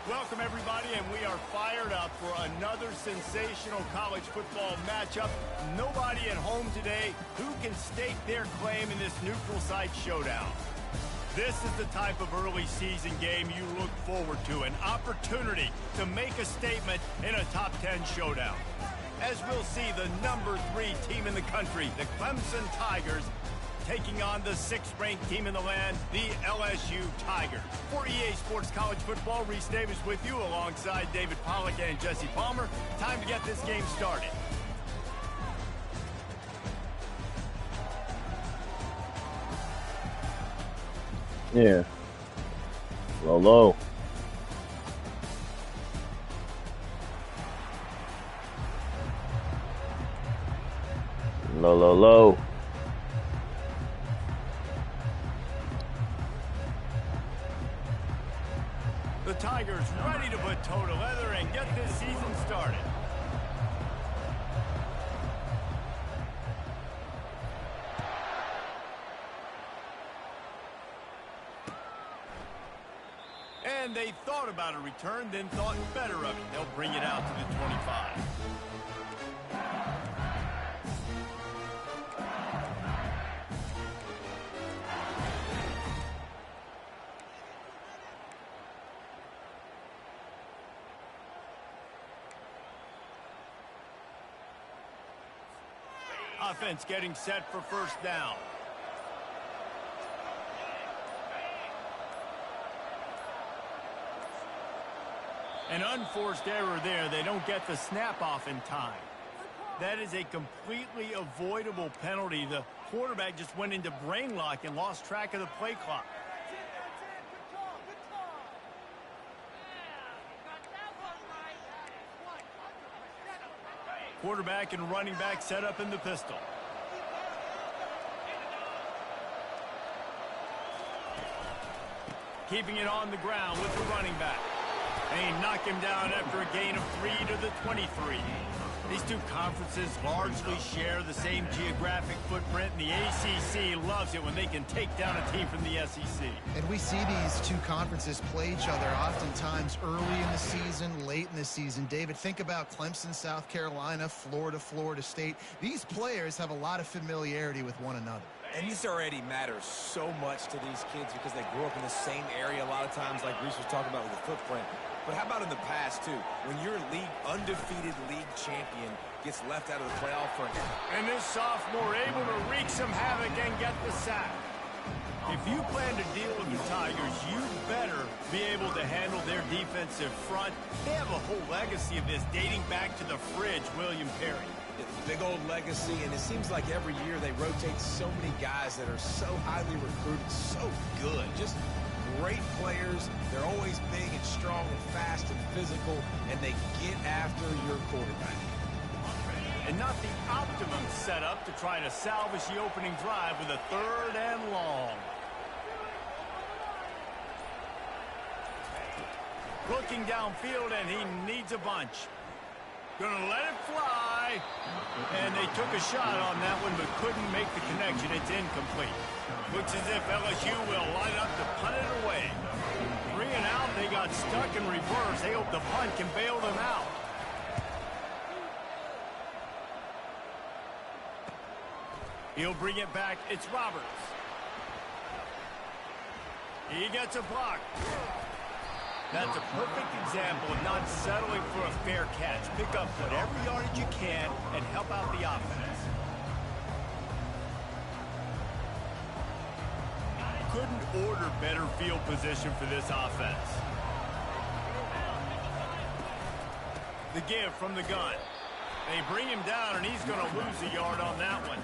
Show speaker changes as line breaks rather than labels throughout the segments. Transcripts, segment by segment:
Welcome, everybody, and we are fired up for another sensational college football matchup. Nobody at home today who can stake their claim in this neutral site showdown. This is the type of early season game you look forward to, an opportunity to make a statement in a top 10 showdown. As we'll see, the number 3 team in the country, the Clemson Tigers, taking on the 6th-ranked team in the land, the LSU Tigers. For EA Sports College Football, Reese Davis with you alongside David Pollack and Jesse Palmer. Time to get this game started.
Yeah. Low, low. Low, low, low.
The Tigers ready to put toe to leather and get this season started. And they thought about a return, then thought better of it. They'll bring it out to the 25. Offense getting set for first down. An unforced error there. They don't get the snap off in time. That is a completely avoidable penalty. The quarterback just went into brain lock and lost track of the play clock. Quarterback and running back set up in the pistol. Keeping it on the ground with the running back. They knock him down after a gain of 3 to the 23. These two conferences largely share the same geographic footprint, and the ACC loves it when they can take down a team from the SEC.
And we see these two conferences play each other oftentimes early in the season, late in the season. David, think about Clemson, South Carolina, Florida, Florida State. These players have a lot of familiarity with one another.
And this already matters so much to these kids because they grew up in the same area a lot of times, like Reese was talking about with the footprint. But how about in the past, too? When your undefeated league champion gets left out of the playoff run.
And this sophomore able to wreak some havoc and get the sack. If you plan to deal with the Tigers, you better be able to handle their defensive front. They have a whole legacy of this dating back to the fridge, William Perry.
Big old legacy, and it seems like every year they rotate so many guys that are so highly recruited, so good. Just great players. They're always big and strong and fast and physical, and they get after your quarterback.
And not the optimum setup to try to salvage the opening drive with a 3rd and long. Looking downfield, and he needs a bunch. Gonna let it fly. And they took a shot on that one, but couldn't make the connection. It's incomplete. Looks as if LSU will line up to punt it away. 3 and out, they got stuck in reverse. They hope the punt can bail them out. He'll bring it back. It's Roberts. He gets a block. That's a perfect example of not settling for a fair catch. Pick up whatever yardage you can and help out the offense. Couldn't order better field position for this offense. The give from the gun. They bring him down, and he's going to lose a yard on that one.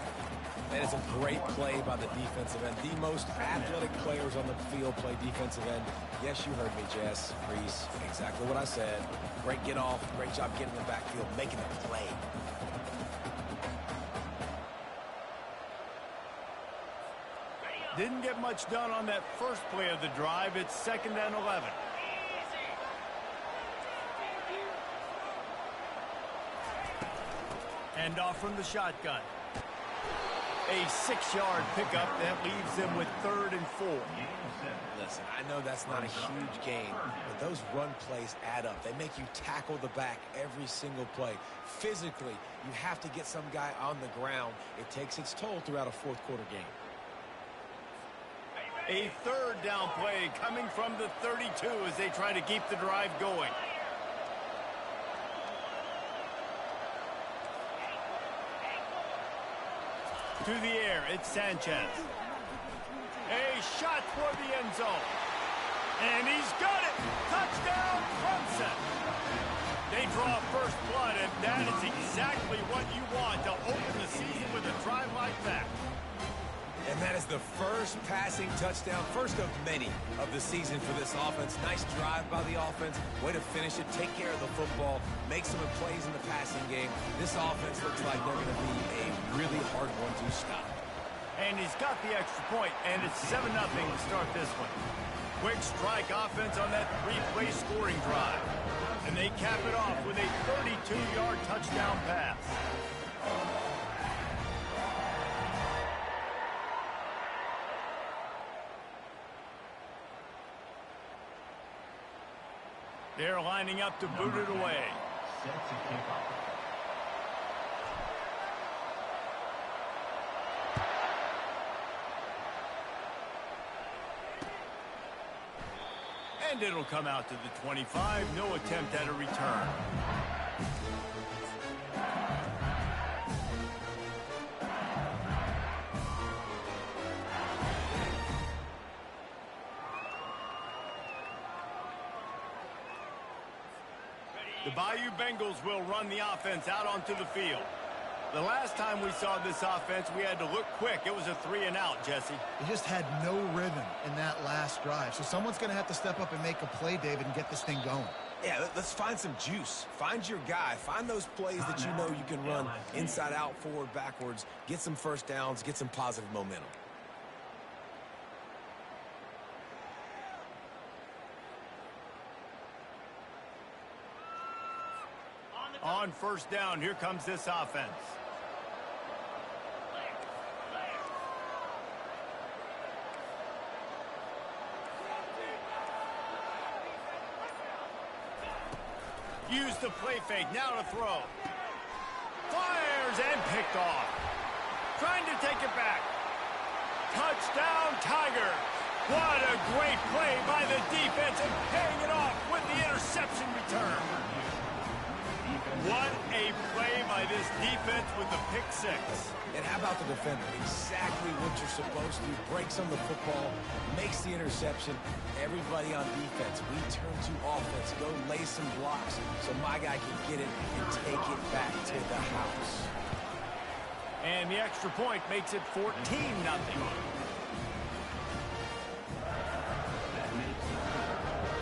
That is a great play by the defensive end. The most athletic players on the field play defensive end. Yes, you heard me, Jess, Reese. Exactly what I said. Great get off. Great job getting in the backfield, making a play.
Didn't get much done on that first play of the drive. It's 2nd and 11. And off from the shotgun. A 6-yard pickup that leaves them with 3rd and 4.
Listen, I know that's not a huge gain, but those run plays add up. They make you tackle the back every single play. Physically, you have to get some guy on the ground. It takes its toll throughout a fourth-quarter game.
A 3rd down play coming from the 32 as they try to keep the drive going. To the air, it's Sanchez. A shot for the end zone. And he's got it. Touchdown, Clemson. They draw first blood, and that is exactly what you want to open the season with a drive like that.
And that is the first passing touchdown, first of many of the season for this offense. Nice drive by the offense. Way to finish it, take care of the football, make some plays in the passing game. This offense looks like they're going to be a really hard one to stop.
And he's got the extra point, and it's 7-0 to start this one. Quick strike offense on that 3-play scoring drive. And they cap it off with a 32-yard touchdown pass. They're lining up to boot it away. And it'll come out to the 25. No attempt at a return. The Bayou Bengals will run the offense out onto the field. The last time we saw this offense, we had to look quick. It was a 3-and-out, Jesse.
They just had no rhythm in that last drive. So someone's going to have to step up and make a play, David, and get this thing going.
Yeah, let's find some juice. Find your guy. Find those plays that you know you can run inside out, forward, backwards. Get some first downs. Get some positive momentum.
On first down, here comes this offense. Use the play fake, now to throw. Fires and picked off. Trying to take it back. Touchdown, Tiger. What a great play by the defense and paying it off with the interception return. What a play by this defense with the pick six.
And how about the defender? Exactly what you're supposed to do. Breaks on the football, makes the interception. Everybody on defense, we turn to offense. Go lay some blocks so my guy can get it and take it back to the house.
And the extra point makes it 14-0.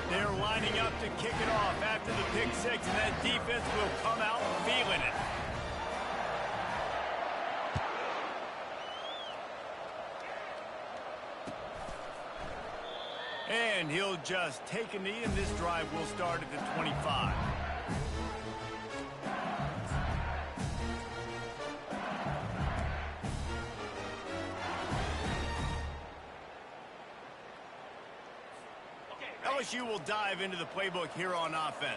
They're lining up to kick it off after the pick six, and that defense will come out feeling it. And he'll just take a knee, and this drive will start at the 25. LSU will dive into the playbook here on offense.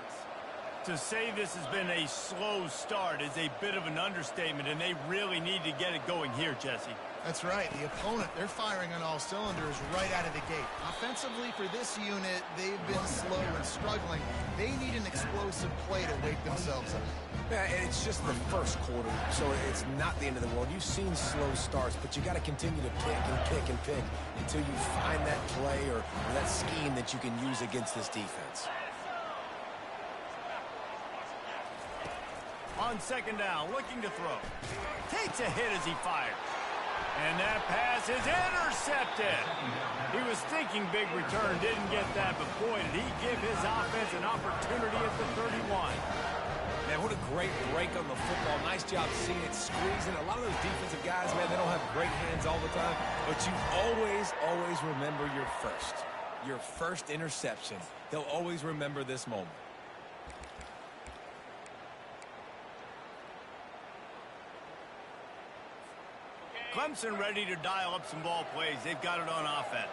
To say this has been a slow start is a bit of an understatement, and they really need to get it going here, Jesse.
That's right. The opponent, they're firing on all cylinders right out of the gate. Offensively for this unit, they've been slow and struggling. They need an explosive play to wake themselves up.
Yeah, and it's just the first quarter, so it's not the end of the world. You've seen slow starts, but you got to continue to pick and pick and pick until you find that play or that scheme that you can use against this defense.
On second down, looking to throw. Takes a hit as he fires. And that pass is intercepted. He was thinking big return, didn't get that, but boy, did he give his offense an opportunity at the 31.
Man, what a great break on the football. Nice job seeing it squeezing. A lot of those defensive guys, man, they don't have great hands all the time, but you always remember your first interception. They'll always remember this moment.
Clemson ready to dial up some ball plays. They've got it on offense.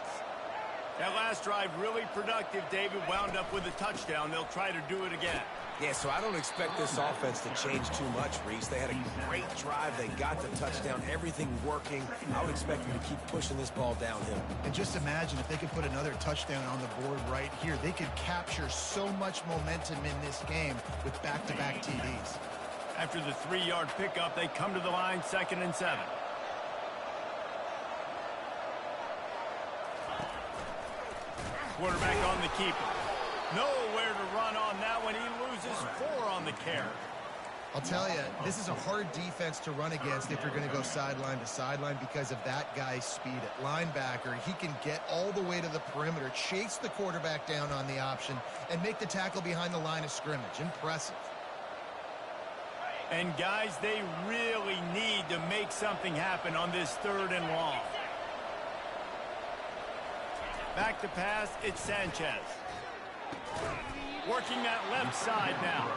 That last drive really productive. David wound up with a touchdown. They'll try to do it again.
Yeah, so I don't expect this offense to change too much, Reese. They had a great drive. They got the touchdown. Everything working. I would expect them to keep pushing this ball downhill.
And just imagine if they could put another touchdown on the board right here. They could capture so much momentum in this game with back-to-back TDs.
After the 3-yard pickup, they come to the line, 2nd and 7. Quarterback on the keeper. Nowhere to run on that one. He loses 4 on the carry.
I'll tell you, this is a hard defense to run against if you're going to go sideline to sideline because of that guy's speed at linebacker. He can get all the way to the perimeter, chase the quarterback down on the option, and make the tackle behind the line of scrimmage. Impressive.
And guys, they really need to make something happen on this 3rd and long. Back to pass, it's Sanchez. Working that left side now.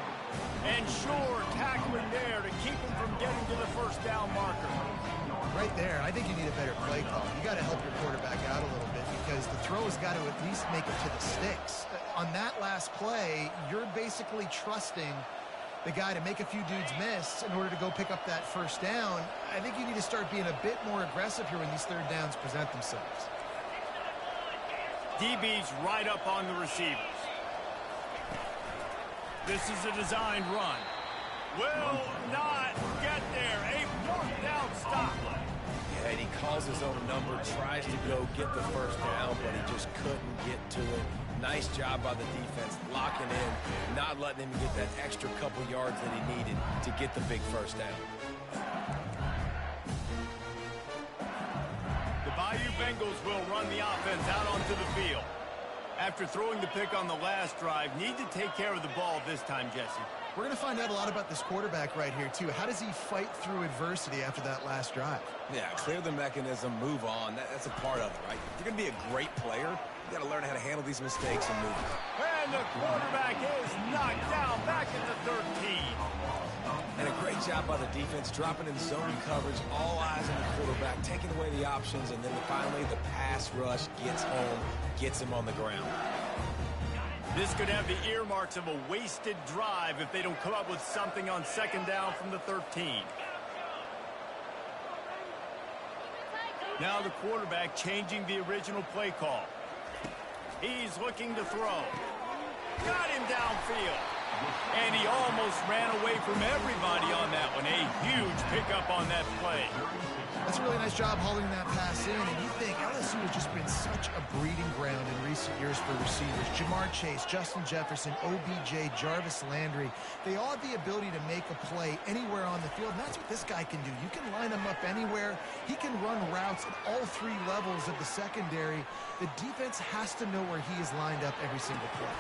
And sure, tackling there to keep him from getting to the first down marker.
Right there, I think you need a better play call. You got to help your quarterback out a little bit because the throw has got to at least make it to the sticks. On that last play, you're basically trusting the guy to make a few dudes miss in order to go pick up that first down. I think you need to start being a bit more aggressive here when these 3rd downs present themselves.
DB's right up on the receivers. This is a designed run. Will not get there. A 4th down stop.
Yeah, and he calls his own number, tries to go get the first down, but he just couldn't get to it. Nice job by the defense, locking in, not letting him get that extra couple yards that he needed to get the big first down.
The Bayou Bengals will run the offense out onto the field. After throwing the pick on the last drive, need to take care of the ball this time, Jesse.
We're going to find out a lot about this quarterback right here, too. How does he fight through adversity after that last drive?
Yeah, clear the mechanism, move on. That's a part of it, right? If you're going to be a great player, you got to learn how to handle these mistakes and move on.
And the quarterback is knocked down back at the 13.
And a great job by the defense, dropping in zone coverage, all eyes on the quarterback, taking away the options, and then finally the pass rush gets home, gets him on the ground.
This could have the earmarks of a wasted drive if they don't come up with something on 2nd down from the 13. Now the quarterback changing the original play call. He's looking to throw. Got him downfield. And he almost ran away from everybody on that one. A huge pickup on that play.
That's a really nice job hauling that pass in, and you think LSU has just been such a breeding ground in recent years for receivers. Jamar Chase, Justin Jefferson, OBJ, Jarvis Landry, they all have the ability to make a play anywhere on the field, and that's what this guy can do. You can line him up anywhere. He can run routes at all 3 levels of the secondary. The defense has to know where he is lined up every single play.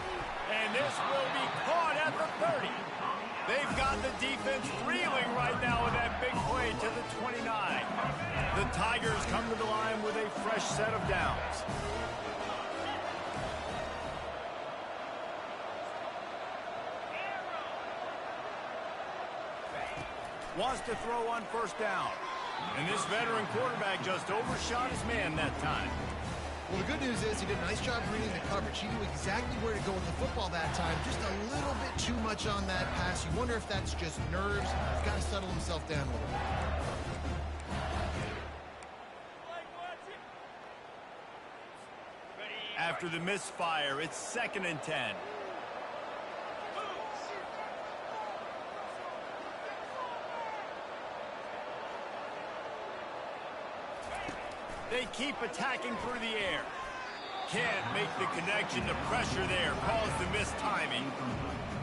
And this will be caught at the 30. They've got the defense reeling right now with that big play to the 29. The Tigers come to the line with a fresh set of downs. Wants to throw on 1st down. And this veteran quarterback just overshot his man that time.
Well, the good news is he did a nice job reading the coverage. He knew exactly where to go with the football that time. Just a little bit too much on that pass. You wonder if that's just nerves. He's got to settle himself down a little bit.
After the misfire, it's 2nd and 10. They keep attacking through the air. Can't make the connection. The pressure there caused the missed timing.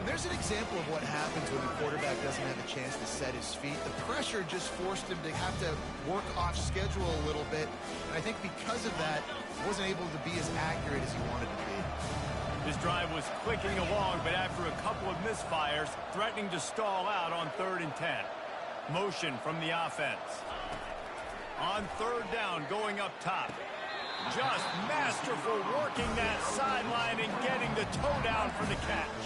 There's an example of what happens when the quarterback doesn't have a chance to set his feet. The pressure just forced him to have to work off schedule a little bit. And I think because of that, he wasn't able to be as accurate as he wanted to be.
This drive was clicking along, but after a couple of misfires, threatening to stall out on 3rd and 10. Motion from the offense. On 3rd down, going up top. Just masterful working that sideline and getting the toe down for the catch.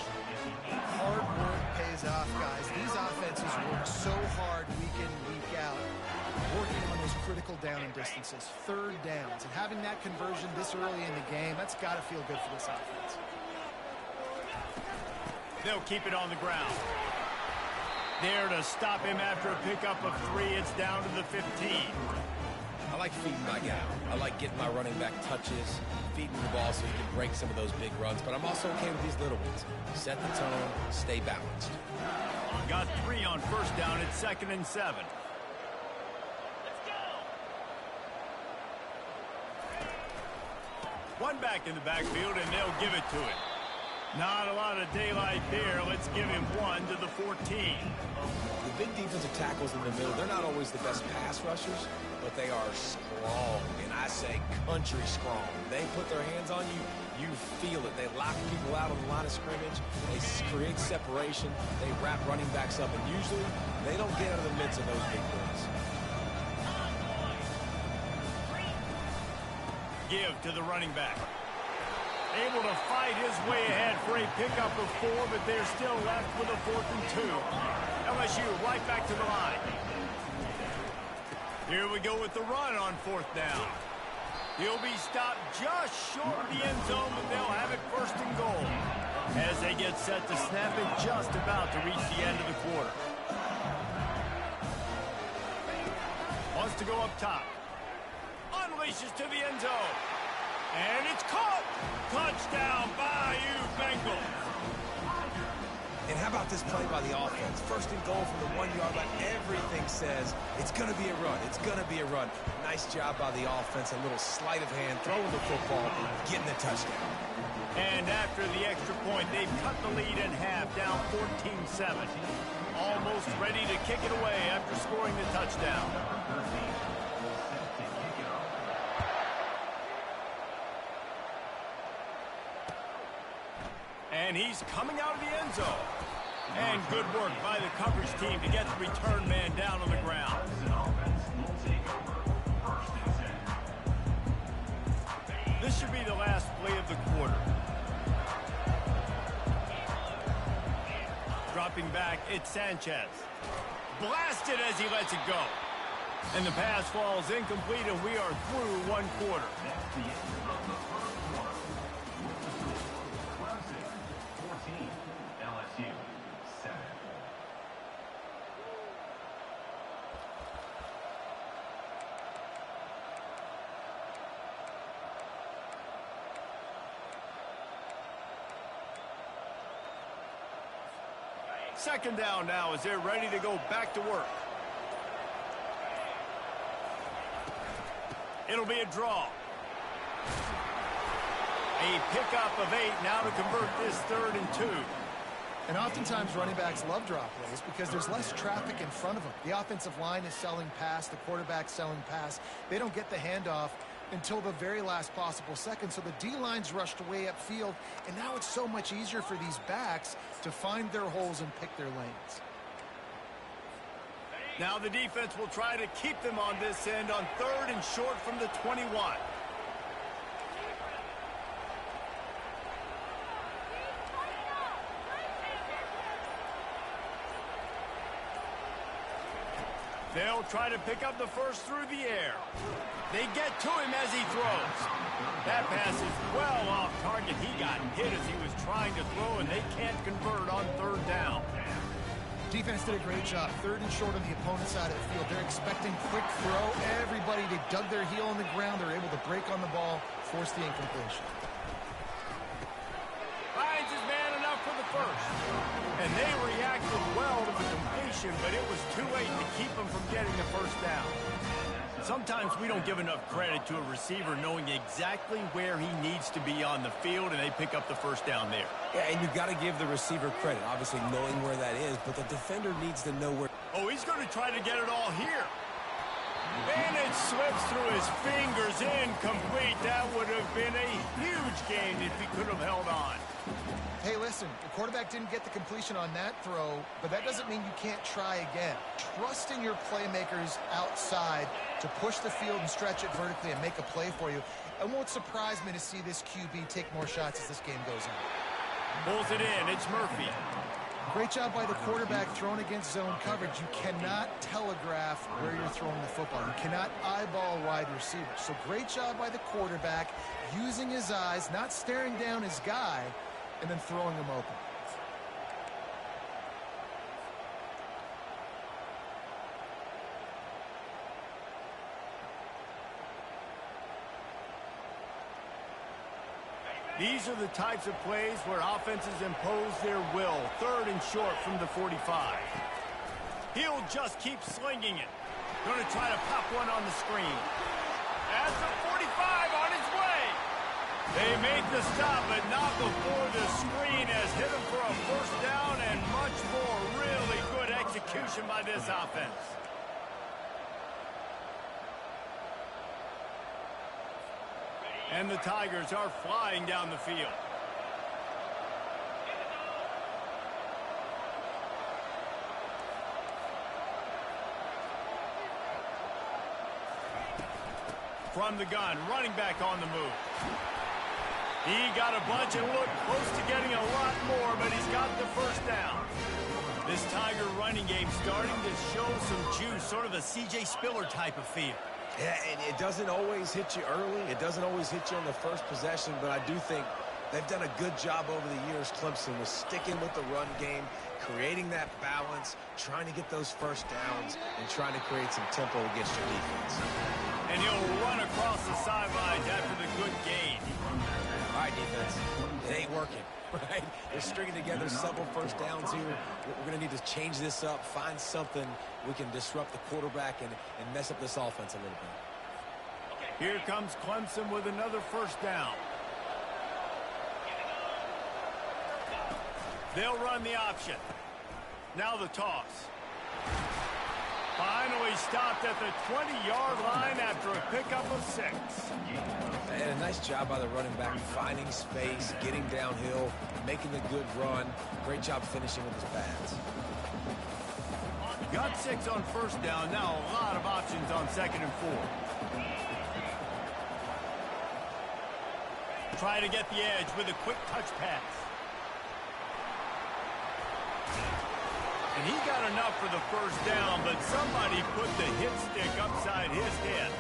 Hard work pays off, guys. These offenses work so hard week in, week out, working on those critical distances, third downs, and having that conversion this early in the game, that's got to feel good for this offense.
They'll keep it on the ground. There to stop him after a pickup of 3. It's down to the 15.
I like feeding my guy. I like getting my running back touches, feeding the ball so he can break some of those big runs. But I'm also okay with these little ones. Set the tone, stay balanced.
Got 3 on first down. It's 2nd and 7. One back in the backfield, and they'll give it to him. Not a lot of daylight there. Let's give him 1 to the 14.
The big defensive tackles in the middle, they're not always the best pass rushers, but they are strong, and I say country strong. They put their hands on you, you feel it. They lock people out on the line of scrimmage. They create separation. They wrap running backs up, and usually they don't get out of the midst of those big boys.
Give to the running back. Able to fight his way ahead for a pickup of 4, but they're still left with a 4th and 2. LSU right back to the line. Here we go with the run on 4th down. He'll be stopped just short of the end zone, but they'll have it 1st and goal. As they get set to snap it, just about to reach the end of the quarter. Wants to go up top. Unleashes to the end zone. And it's caught. Touchdown, Bayou Bengals.
And how about this play by the offense? 1st and goal from the 1-yard line. Everything says it's going to be a run. It's going to be a run. Nice job by the offense. A little sleight of hand, throwing the football, getting the touchdown.
And after the extra point, they've cut the lead in half, down 14-7. Almost ready to kick it away after scoring the touchdown. And he's coming out of the end zone. And good work by the coverage team to get the return man down on the ground. This should be the last play of the quarter. Dropping back, it's Sanchez. Blasted as he lets it go. And the pass falls incomplete, and we are through 1 quarter.
LSU 7.
Second down now as they're ready to go back to work. It'll be a draw. A pickup of 8 now to convert this 3rd and 2.
And oftentimes running backs love drop plays because there's less traffic in front of them. The offensive line is selling pass, the quarterback's selling pass. They don't get the handoff until the very last possible second, so the D-line's rushed way upfield, and now it's so much easier for these backs to find their holes and pick their lanes.
Now the defense will try to keep them on this end on 3rd and short from the 21. They'll try to pick up the first through the air. They get to him as he throws. That pass is well off target. He got hit as he was trying to throw, and they can't convert on 3rd down.
Defense did a great job. 3rd and short on the opponent's side of the field. They're expecting quick throw. Everybody, they dug their heel on the ground. They're able to break on the ball, force the incompletion.
Finds his man enough for the first. And they reacted well to the completion, but it was too late to keep them from getting the first down. Sometimes we don't give enough credit to a receiver knowing exactly where he needs to be on the field, and they pick up the first down there.
Yeah, and you've got to give the receiver credit, obviously knowing where that is, but the defender needs to know where.
Oh, he's going to try to get it all here. And it slips through his fingers, incomplete. That would have been a huge gain if he could have held on.
Hey, listen, the quarterback didn't get the completion on that throw, but that doesn't mean you can't try again. Trusting your playmakers outside to push the field and stretch it vertically and make a play for you. It won't surprise me to see this QB take more shots as this game goes on.
Pulls it in. It's Murphy.
Great job by the quarterback throwing against zone coverage. You cannot telegraph where you're throwing the football. You cannot eyeball wide receivers. So great job by the quarterback using his eyes, not staring down his guy, and then throwing him open.
These are the types of plays where offenses impose their will. 3rd and short from the 45. He'll just keep slinging it. Going to try to pop one on the screen. As the 45 on his way. They make the stop, but not before the screen has hit him for a 1st down and much more. Really good execution by this offense. And the Tigers are flying down the field. From the gun, running back on the move. He got a bunch and looked close to getting a lot more, but he's got the 1st down. This Tiger running game starting to show some juice, sort of a C.J. Spiller type of feel.
Yeah, and it doesn't always hit you early. It doesn't always hit you on the first possession, but I do think they've done a good job over the years, Clemson, with sticking with the run game, creating that balance, trying to get those 1st downs, and trying to create some tempo against your defense.
And he'll run across the sidelines after the good gain.
All right, defense, it ain't working, right? They're stringing together several 1st downs here. We're going to need to change this up, find something we can disrupt the quarterback and mess up this offense a little bit.
Here comes Clemson with another 1st down. They'll run the option. Now the toss. Finally stopped at the 20-yard line after a pickup of 6.
And a nice job by the running back, finding space, getting downhill, making a good run. Great job finishing with his pads.
Got 6 on 1st down. Now a lot of options on 2nd and 4. Try to get the edge with a quick touch pass. And he got enough for the 1st down, but somebody put the hit stick upside his head.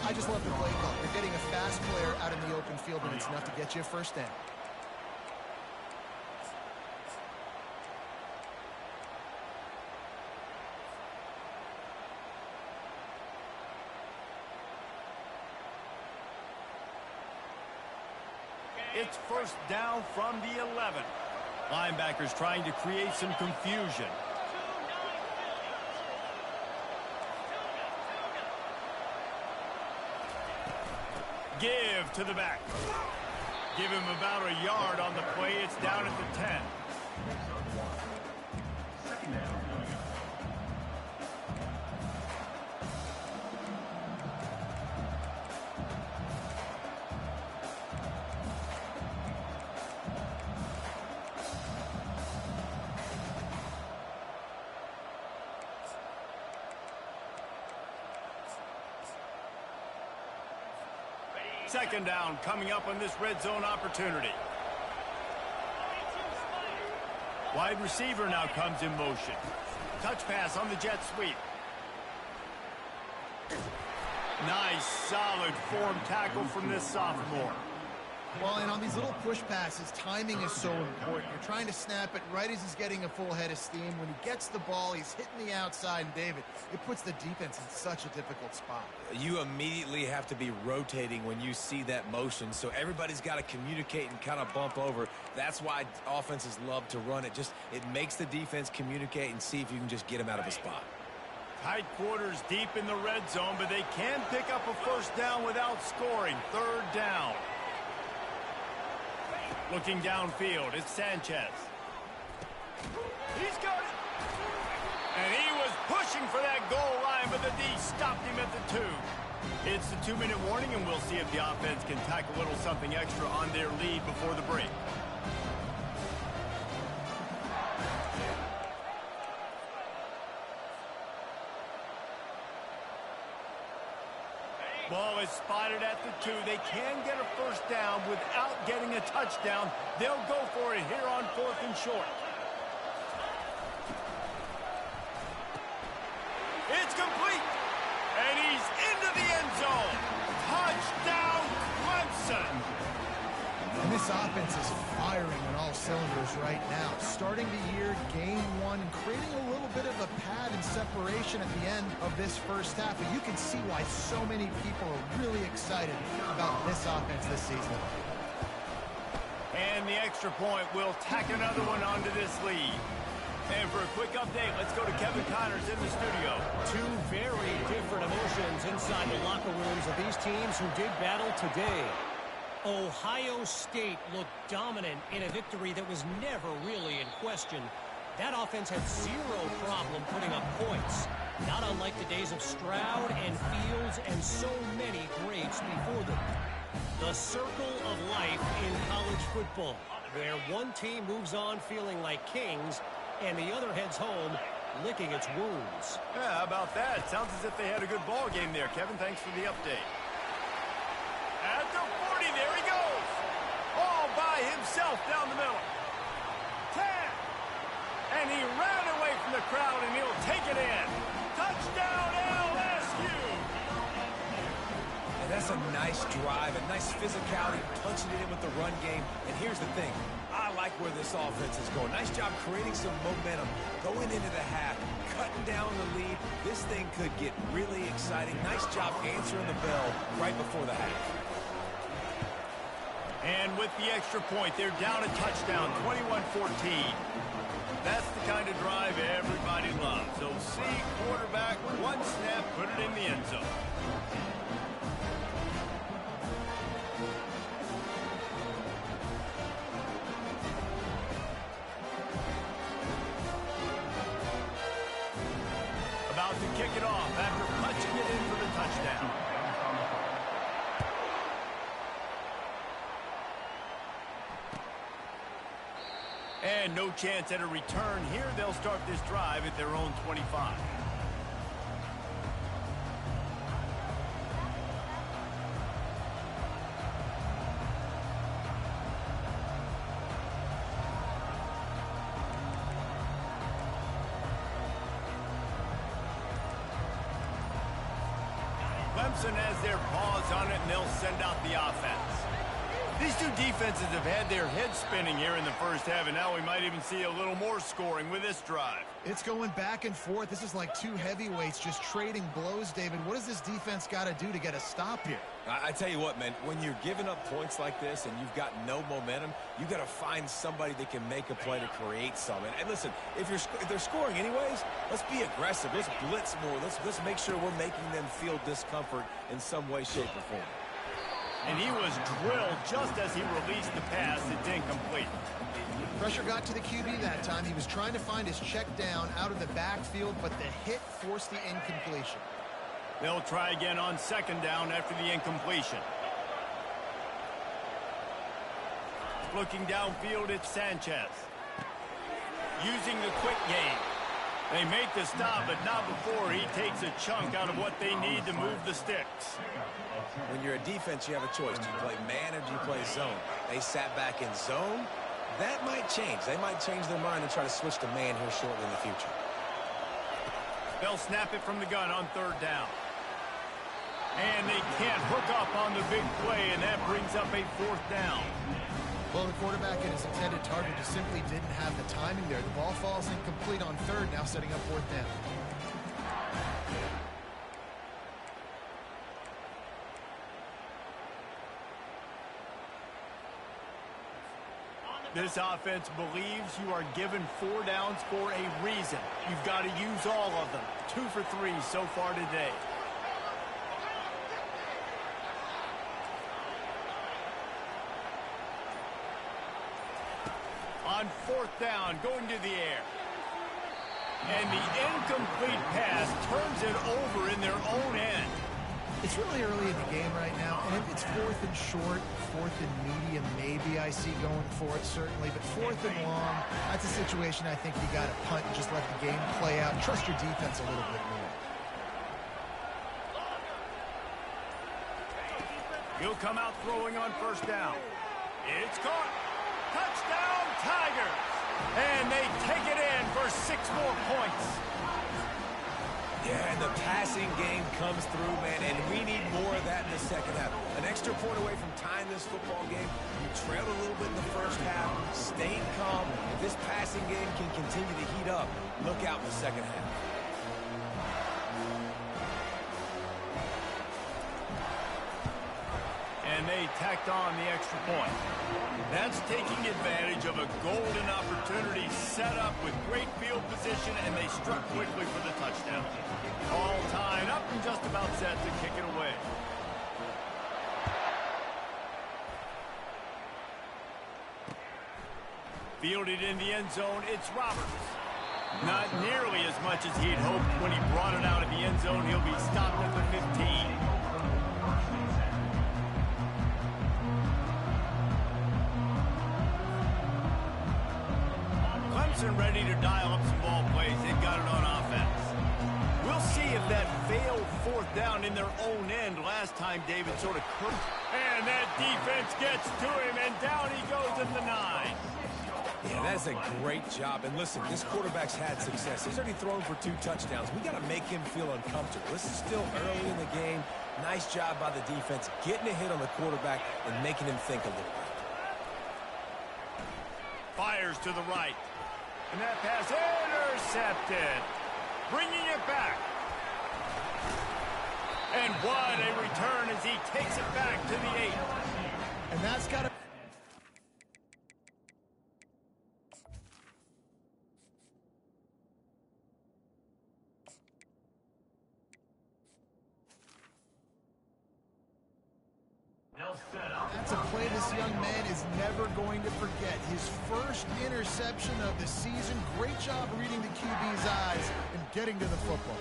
I just love the play call. You're getting a fast player out in the open field, and it's enough to get you a 1st down.
It's 1st down from the 11. Linebackers trying to create some confusion. Give to the back. Give him about a yard on the play. It's down at the 10. Second down coming up on this red zone opportunity. Wide receiver now comes in motion. Touch pass on the jet sweep. Nice, solid form tackle from this sophomore.
Well, and on these little push passes, timing is so important. You're trying to snap it right as he's getting a full head of steam. When he gets the ball, he's hitting the outside, and David, it puts the defense in such a difficult spot.
You immediately have to be rotating when you see that motion, so everybody's got to communicate and kind of bump over. That's why offenses love to run it. It makes the defense communicate and see if you can just get him out of a spot.
Tight quarters deep in the red zone, but they can pick up a 1st down without scoring. 3rd down. Looking downfield, it's Sanchez. He's got it. And he was pushing for that goal line, but the D stopped him at the 2. It's the 2-minute warning, and we'll see if the offense can tack a little something extra on their lead before the break. Ball is spotted at the 2. They can get a 1st down without getting a touchdown. They'll go for it here on 4th and short. Touchdown, Clemson!
And this offense is firing on all cylinders right now. Starting the year, game one, and creating a little bit of a pad and separation at the end of this first half. And you can see why so many people are really excited about this offense this season.
And the extra point will tack another one onto this lead. And for a quick update, let's go to Kevin Connors in the studio.
Two very different emotions inside the locker rooms of these teams who did battle today. Ohio State looked dominant in a victory that was never really in question. That offense had zero problem putting up points, not unlike the days of Stroud and Fields and so many greats before them. The circle of life in college football, where one team moves on feeling like kings and the other heads home licking its wounds.
Yeah, how about that? Sounds as if they had a good ball game there, Kevin. Thanks for the update. At the 40, there he goes. All by himself down the middle. 10. And he ran away from the crowd, and he'll take it in. Touchdown, LSU.
And that's a nice drive, a nice physicality, punching it in with the run game. And here's the thing. I like where this offense is going. Nice job creating some momentum, going into the half, cutting down the lead. This thing could get really exciting. Nice job answering the bell right before the half.
And with the extra point, they're down a touchdown, 21-14. That's the kind of drive everybody loves. So see quarterback, one snap, put it in the end zone. About to kick it off after punching it in for the touchdown. And no chance at a return here. They'll start this drive at their own 25. Clemson has their paws on it, and they'll send out the offense. These two defenses have had their heads spinning here in the first half, and now we might even see a little more scoring with this drive.
It's going back and forth. This is like two heavyweights just trading blows, David. What does this defense got to do to get a stop here?
I tell you what, man, when you're giving up points like this and you've got no momentum, you got to find somebody that can make a play to create something. And listen, if they're scoring anyways, let's be aggressive. Let's blitz more. Let's make sure we're making them feel discomfort in some way, shape, or form.
And he was drilled just as he released the pass. It's incomplete.
Pressure got to the QB that time. He was trying to find his check down out of the backfield, but the hit forced the incompletion.
They'll try again on second down after the incompletion. Looking downfield, it's Sanchez. Using the quick game. They make the stop, but not before he takes a chunk out of what they need to move the sticks.
When you're a defense, you have a choice. Do you play man or do you play zone? They sat back in zone. That might change. They might change their mind and try to switch to man here shortly in the future.
They'll snap it from the gun on third down. And they can't hook up on the big play, and that brings up a fourth down.
Well, the quarterback and his intended target just simply didn't have the timing there. The ball falls incomplete on third, now setting up fourth down.
This offense believes you are given 4 downs for a reason. You've got to use all of them. 2 for 3 so far today. On fourth down, going to the air. And the incomplete pass turns it over in their own end.
It's really early in the game right now, and if it's fourth and short, fourth and medium, maybe I see going for it, certainly. But fourth and long, that's a situation I think you got to punt and just let the game play out. Trust your defense a little bit more.
He'll come out throwing on first down. It's caught. Touchdown, Tigers. And they take it in for 6 more points.
Yeah, and the passing game comes through, man, and we need more of that in the second half. An extra point away from tying this football game. You trailed a little bit in the first half, stayed calm. If this passing game can continue to heat up, look out in the second half.
And they tacked on the extra point. That's taking advantage of a golden opportunity set up with great field position, and they struck quickly for the touchdown. All tied up and just about set to kick it away. Fielded in the end zone, it's Roberts. Not nearly as much as he'd hoped when he brought it out of the end zone. He'll be stopped at the 15. Clemson ready to dial up some ball plays. They've got it on offense. We'll see if that failed fourth down in their own end last time David sort of cooked. And that defense gets to him, and down he goes at the 9.
Yeah, that's a great job. And listen, this quarterback's had success. He's already thrown for 2 touchdowns. We got to make him feel uncomfortable. This is still early in the game. Nice job by the defense, getting a hit on the quarterback and making him think a little bit.
Fires to the right. And that pass intercepted. Bringing it back. And what a return as he takes it back to the 8.
And that's got to... That's a play this young man is never going to forget. His first interception of the season. Great job reading the QB's eyes and getting to the football.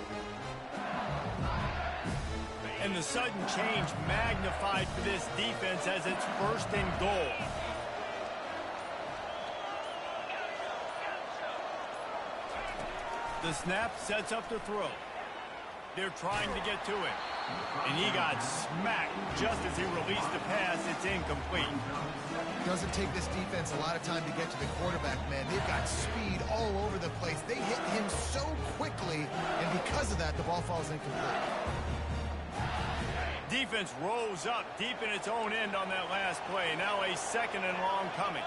And the sudden change magnified for this defense as it's 1st and goal. The snap sets up the throw. They're trying to get to it. And he got smacked just as he released the pass. It's incomplete.
Doesn't take this defense a lot of time to get to the quarterback, man. They've got speed all over the place. They hit him so quickly, and because of that, the ball falls incomplete.
Defense rose up deep in its own end on that last play. Now a 2nd and long coming.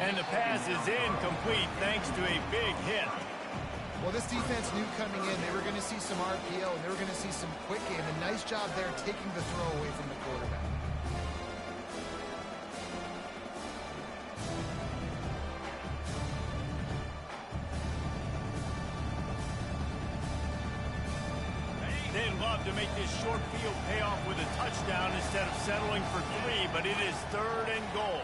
And the pass is incomplete thanks to a big hit.
Well, this defense knew coming in they were going to see some RPO and they were going to see some quick game. A nice job there taking the throw away from the quarterback.
They'd love to make this short field pay off with a touchdown instead of settling for 3, but it is 3rd and goal.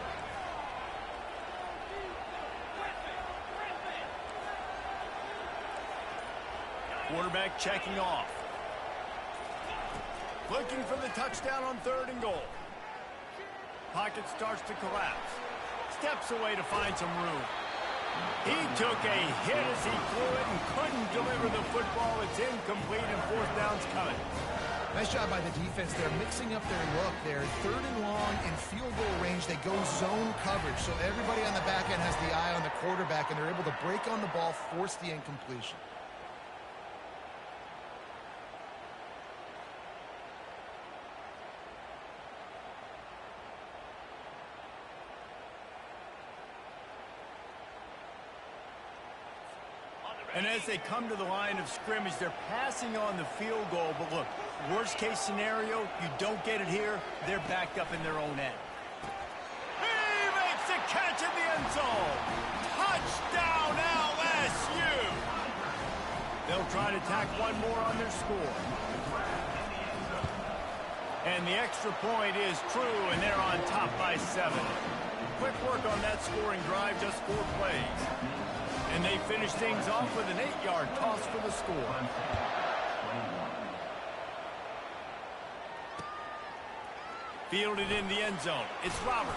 Quarterback checking off. Looking for the touchdown on 3rd and goal. Pocket starts to collapse. Steps away to find some room. He took a hit as he threw it and couldn't deliver the football. It's incomplete and 4th down's coming.
Nice job by the defense. They're mixing up their look. They're 3rd and long in field goal range. They go zone coverage. So everybody on the back end has the eye on the quarterback, and they're able to break on the ball, force the incompletion.
And as they come to the line of scrimmage, they're passing on the field goal. But look, worst case scenario, you don't get it here, they're backed up in their own end. He makes the catch in the end zone. Touchdown, LSU. They'll try to tack one more on their score. And the extra point is true, and they're on top by 7. Quick work on that scoring drive, just 4 plays. And they finish things off with an 8-yard toss for the score. Fielded in the end zone. It's Roberts.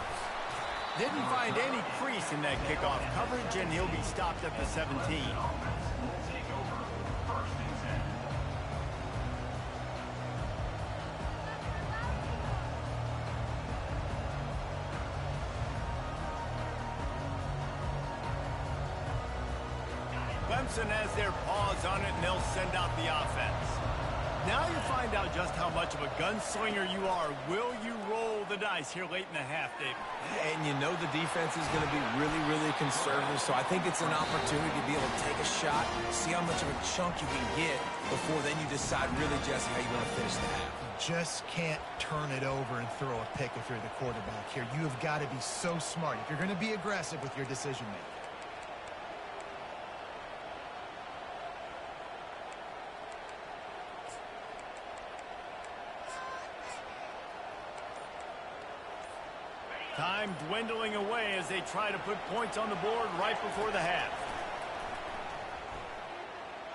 Didn't find any crease in that kickoff coverage, and he'll be stopped at the 17. Clemson has their paws on it, and they'll send out the offense. Now you find out just how much of a gunslinger you are. Will you roll the dice here late in the half, David?
And you know the defense is going to be really, really conservative, so I think it's an opportunity to be able to take a shot, see how much of a chunk you can get before then you decide really just how you want to finish the half.
Just can't turn it over and throw a pick if you're the quarterback here. You have got to be so smart if you're going to be aggressive with your decision-making.
Time dwindling away as they try to put points on the board right before the half.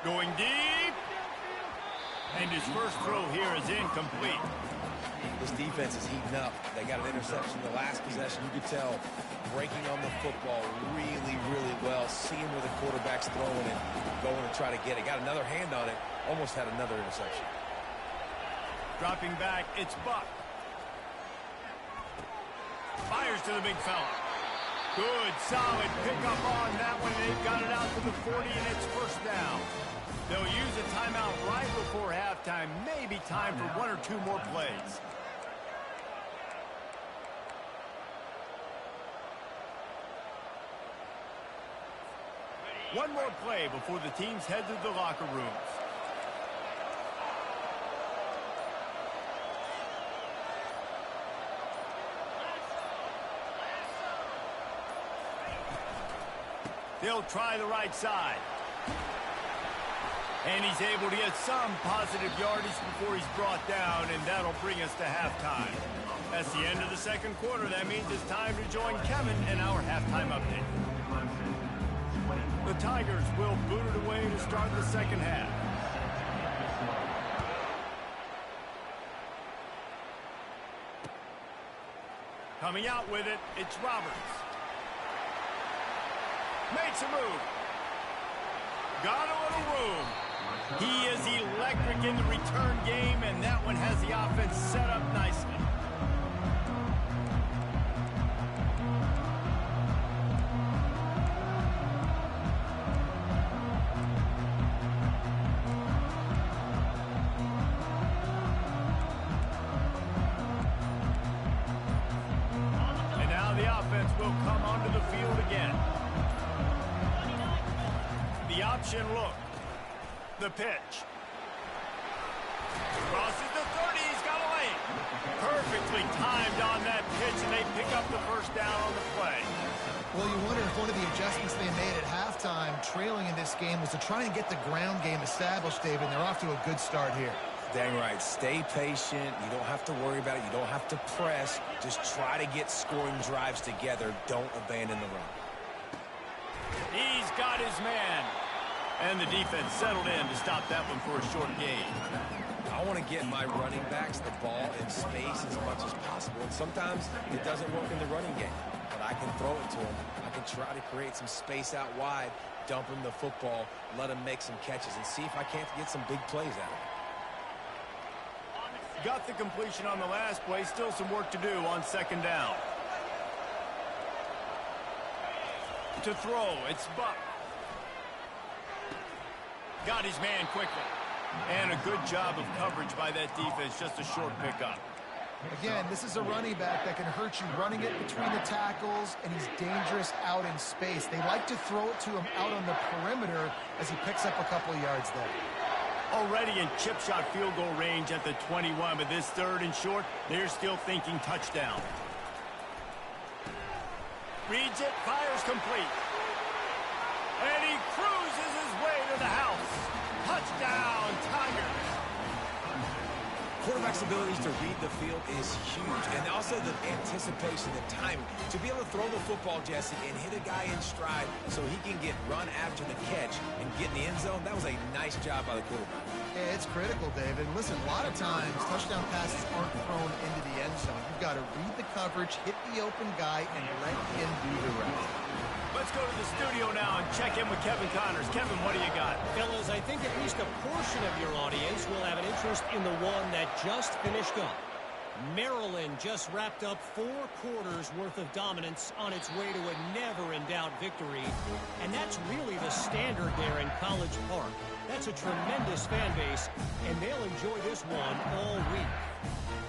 Going deep. And his first throw here is incomplete.
This defense is heating up. They got an interception the last possession. You could tell breaking on the football really, really well. Seeing where the quarterback's throwing it, going to try to get it. Got another hand on it. Almost had another interception.
Dropping back, it's Buck. Fires to the big fella. Good, solid pickup on that one. They've got it out to the 40, and it's first down. They'll use a timeout right before halftime. Maybe time for one or two more plays. One more play before the teams head to the locker rooms. They'll try the right side. And he's able to get some positive yardage before he's brought down, and that'll bring us to halftime. That's the end of the second quarter. That means it's time to join Kevin in our halftime update. The Tigers will boot it away to start the second half. Coming out with it, it's Roberts. Makes a move. Got a little room. He is electric in the return game, and that one has the offense set up nicely. And now the offense will come onto the field again. The option look. The pitch. Crosses the 30. He's got a lane. Perfectly timed on that pitch, and they pick up the first down on the play.
Well, you wonder if one of the adjustments they made at halftime, trailing in this game, was to try and get the ground game established, David, and they're off to a good start here.
Dang right. Stay patient. You don't have to worry about it. You don't have to press. Just try to get scoring drives together. Don't abandon the run.
He's got his man. And the defense settled in to stop that one for a short gain.
I want to get my running backs the ball in space as much as possible. And sometimes it doesn't work in the running game. But I can throw it to him. I can try to create some space out wide, dump him the football, let him make some catches, and see if I can't get some big plays out of it.
Got the completion on the last play. Still some work to do on second down. To throw, it's Buck. Got his man quickly. And a good job of coverage by that defense. Just a short pickup.
Again, this is a running back that can hurt you running it between the tackles, and he's dangerous out in space. They like to throw it to him out on the perimeter as he picks up a couple of yards there.
Already in chip shot field goal range at the 21, but this third and short, they're still thinking touchdown. Reads it, fires complete. And he cruises his way to the house. Touchdown, Tigers.
Quarterback's abilities to read the field is huge. And also the anticipation, the timing. To be able to throw the football, Jesse, and hit a guy in stride so he can get run after the catch and get in the end zone, that was a nice job by the quarterback.
Yeah, it's critical, David. Listen, a lot of times touchdown passes aren't thrown into the end zone. You've got to read the coverage, hit the open guy, and let him do the rest.
Let's go to the studio now and check in with Kevin Connors. Kevin, what do you got?
Fellas, I think at least a portion of your audience will have an interest in the one that just finished up. Maryland just wrapped up 4 quarters worth of dominance on its way to a never-in-doubt victory. And that's really the standard there in College Park. That's a tremendous fan base, and they'll enjoy this one all week.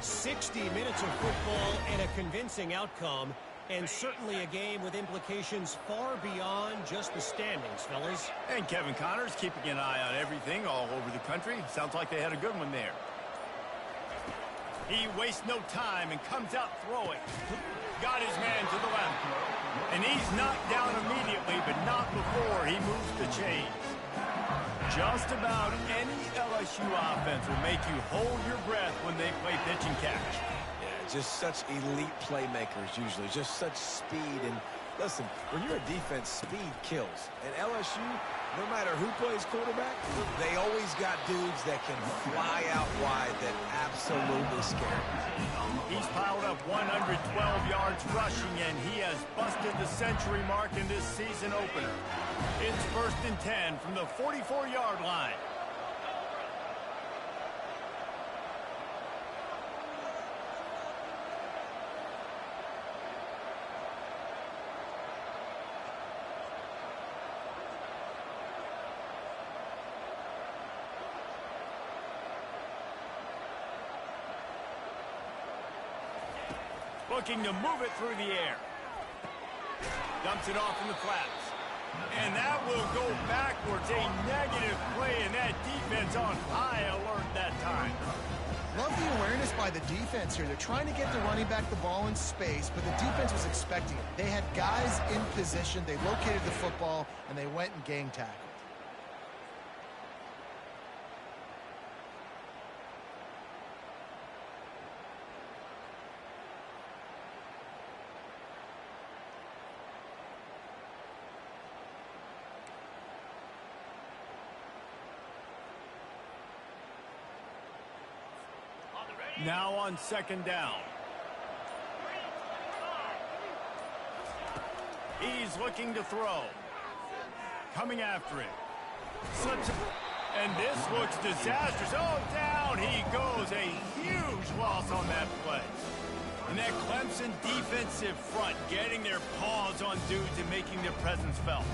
60 minutes of football and a convincing outcome, and certainly a game with implications far beyond just the standings, fellas.
And Kevin Connors keeping an eye on everything all over the country. Sounds like they had a good one there. He wastes no time and comes out throwing. Got his man to the left. And he's knocked down immediately, but not before he moves the chains. Just about any LSU offense will make you hold your breath when they play pitch and catch.
Yeah, just such elite playmakers usually. Just such speed. And listen, when you're a defense, speed kills. And LSU, no matter who plays quarterback, they always got dudes that can fly out wide that absolutely scare them.
He's piled up 112 yards rushing, and he has busted the century mark in this season opener. It's 1st and 10 from the 44-yard line. Looking to move it through the air. Dumps it off in the flats. And that will go backwards. A negative play, and that defense on high alert that time.
Love the awareness by the defense here. They're trying to get the running back the ball in space, but the defense was expecting it. They had guys in position. They located the football, and they went and gang tackled.
Now on 2nd down. He's looking to throw. Coming after it. Slips it. And this looks disastrous. Oh, down he goes. A huge loss on that play. And that Clemson defensive front getting their paws on dudes and making their presence felt.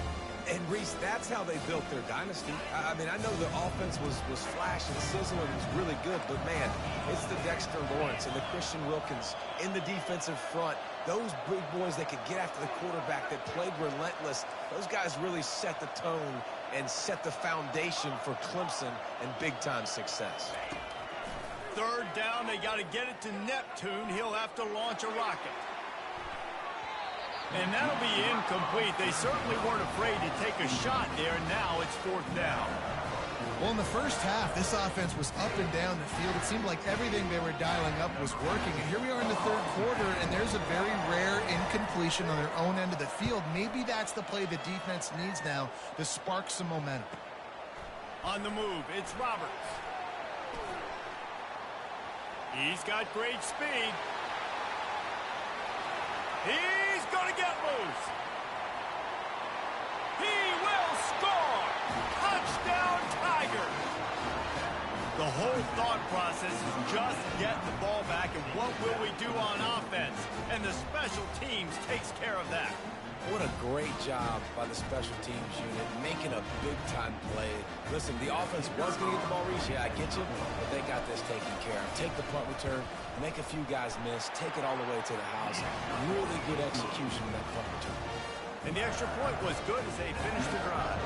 And, Reese, that's how they built their dynasty. I mean, I know the offense was flash and sizzle and was really good, but, man, it's the Dexter Lawrence and the Christian Wilkins in the defensive front. Those big boys that could get after the quarterback, that played relentless, those guys really set the tone and set the foundation for Clemson and big-time success.
3rd down, they got to get it to Neptune. He'll have to launch a rocket. And that'll be incomplete. They certainly weren't afraid to take a shot there. Now it's 4th down.
Well, in the first half, this offense was up and down the field. It seemed like everything they were dialing up was working. And here we are in the 3rd quarter, and there's a very rare incompletion on their own end of the field. Maybe that's the play the defense needs now to spark some momentum.
On the move, it's Roberts. He's got great speed. He's going to get loose. He will score. Touchdown, Tigers. The whole thought process is just get the ball back, and what will we do on offense? And the special teams takes care of that.
What a great job by the special teams unit, making a big-time play. Listen, the offense was going to get the ball reach. Yeah, I get you, but they got this taken care of. Take the punt return, make a few guys miss, take it all the way to the house. Really good execution in that punt return.
And the extra point was good as they finished the drive.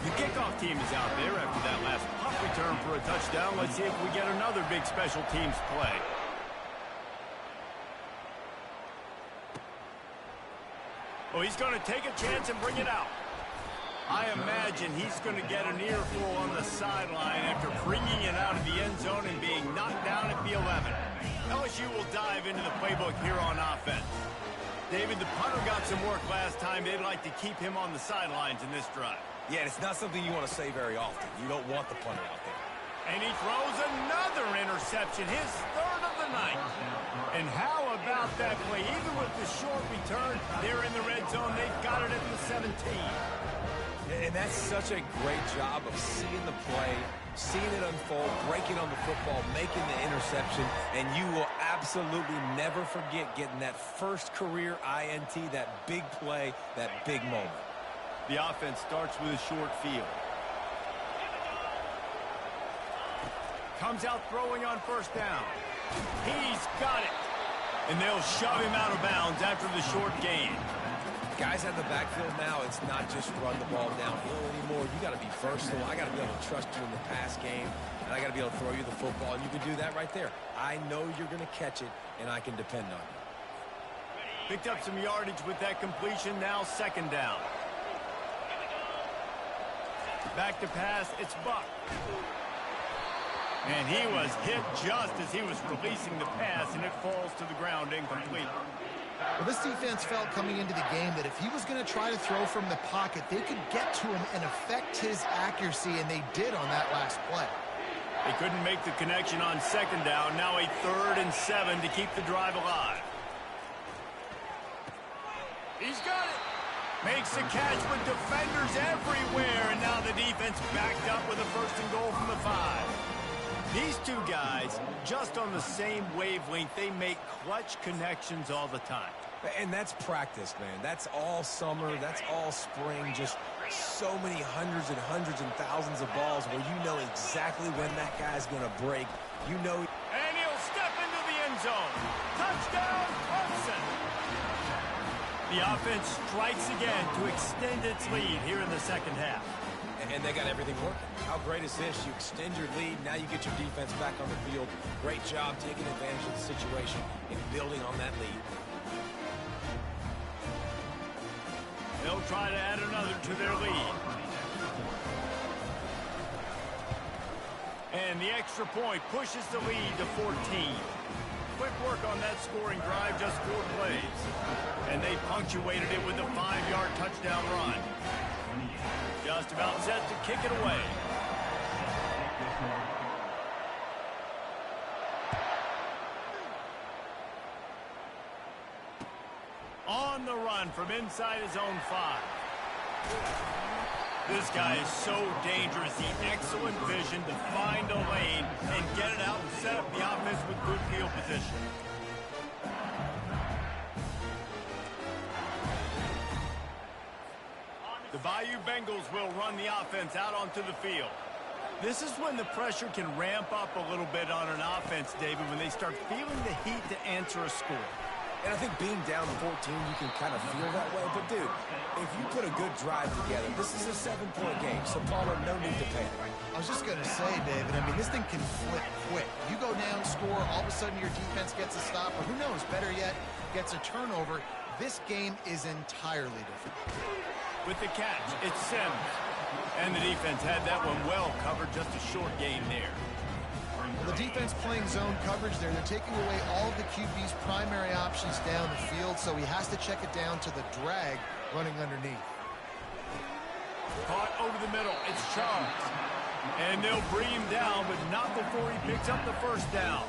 The kickoff team is out there after that last punt return for a touchdown. Let's see if we get another big special teams play. Oh, he's going to take a chance and bring it out. I imagine he's going to get an earful on the sideline after bringing it out of the end zone and being knocked down at the 11. LSU will dive into the playbook here on offense. David, the punter got some work last time. They'd like to keep him on the sidelines in this drive.
Yeah, it's not something you want to say very often. You don't want the punter out there.
And he throws another interception, his 3rd of the night. And how about that play? Even with the short return, they're in the red zone. They've got it at the 17.
And that's such a great job of seeing the play, seeing it unfold, breaking on the football, making the interception, and you will absolutely never forget getting that first career INT, that big play, that big moment.
The offense starts with a short field. Comes out throwing on first down. He's got it. And they'll shove him out of bounds after the short gain.
Guys at the backfield now, it's not just run the ball downhill anymore. You got to be versatile. I got to be able to trust you in the pass game, and I got to be able to throw you the football, and you can do that right there. I know you're going to catch it, and I can depend on you.
Picked up some yardage with that completion. Now second down. Back to pass. It's Buck. And he was hit just as he was releasing the pass, and it falls to the ground incomplete.
Well, this defense felt coming into the game that if he was going to try to throw from the pocket, they could get to him and affect his accuracy, and they did on that last play.
They couldn't make the connection on second down. Now a 3rd and 7 to keep the drive alive. He's got it. Makes a catch with defenders everywhere, and now the defense backed up with a 1st and goal from the 5. These two guys, just on the same wavelength, they make clutch connections all the time.
And that's practice, man. That's all summer. That's all spring. Just so many hundreds and thousands of balls where you know exactly when that guy's going to break. You know.
And he'll step into the end zone. Touchdown, Clemson. The offense strikes again to extend its lead here in the second half.
And they got everything working. How great is this? You extend your lead, now you get your defense back on the field. Great job taking advantage of the situation and building on that lead.
They'll try to add another to their lead. And the extra point pushes the lead to 14. Quick work on that scoring drive, just 4 plays. And they punctuated it with a 5-yard touchdown run. Just about set to kick it away. On the run from inside his own 5. This guy is so dangerous. He excellent vision to find a lane and get it out and set up the offense with good field position. The Bayou Bengals will run the offense out onto the field. This is when the pressure can ramp up a little bit on an offense, David, when they start feeling the heat to answer a score.
And I think being down 14, you can kind of feel that way. But, dude, if you put a good drive together, this is a 7-point game. So, Palmer, no need to panic.
I was just going to say, David, I mean, this thing can flip quick. You go down, score, all of a sudden your defense gets a stop, or who knows, better yet, gets a turnover. This game is entirely different.
With the catch, it's Sims. And the defense had that one well covered, just a short gain there.
The defense playing zone coverage there. They're taking away all of the QB's primary options down the field, so he has to check it down to the drag running underneath.
Caught over the middle. It's Charles. And they'll bring him down, but not before he picks up the 1st down.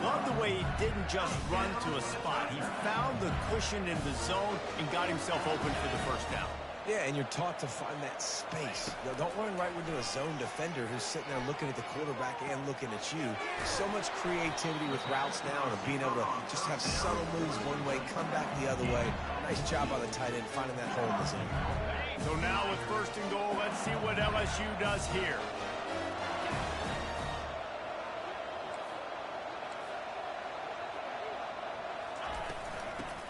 Love the way he didn't just run to a spot. He found the cushion in the zone and got himself open for the 1st down.
Yeah, and you're taught to find that space. You know, don't run right into a zone defender who's sitting there looking at the quarterback and looking at you. So much creativity with routes now and being able to just have subtle moves one way, come back the other way. Nice job by the tight end finding that hole in the zone.
So now with 1st and goal, let's see what LSU does here.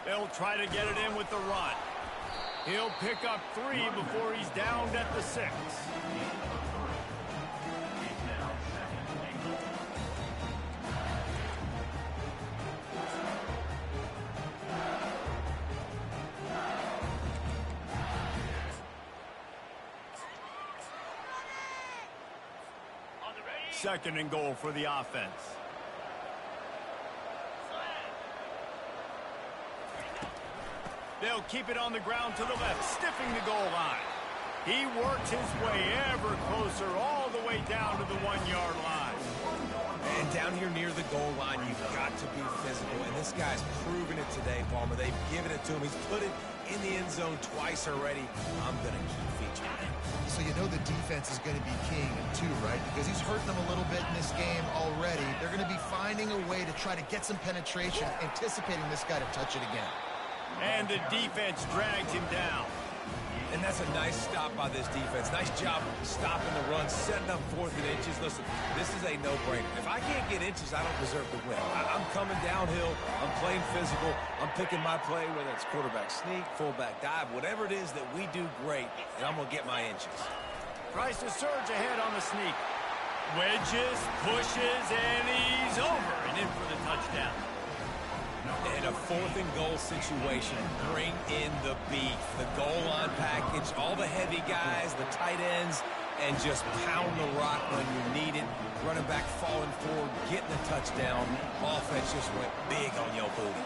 They'll try to get it in with the run. He'll pick up 3 before he's downed at the 6. Second and goal for the offense. They'll keep it on the ground to the left, stiffing the goal line. He works his way ever closer all the way down to the 1-yard line.
And down here near the goal line, you've got to be physical. And this guy's proven it today, Palmer. They've given it to him. He's put it in the end zone twice already. I'm going to keep featuring him.
So you know the defense is going to be king too, right? Because he's hurting them a little bit in this game already. They're going to be finding a way to try to get some penetration, anticipating this guy to touch it again.
And the defense drags him down.
And that's a nice stop by this defense. Nice job stopping the run, setting up 4th and inches. Listen, this is a no-brainer. If I can't get inches, I don't deserve to win. I'm coming downhill. I'm playing physical. I'm picking my play, whether it's quarterback sneak, fullback dive, whatever it is that we do great, and I'm going to get my inches.
Tries to surge ahead on the sneak. Wedges, pushes, and he's over and in for the touchdown.
In a 4th and goal situation, bring in the beef. The goal line package, all the heavy guys, the tight ends, and just pound the rock when you need it. Running back falling forward, getting the touchdown. Offense just went big on your booty.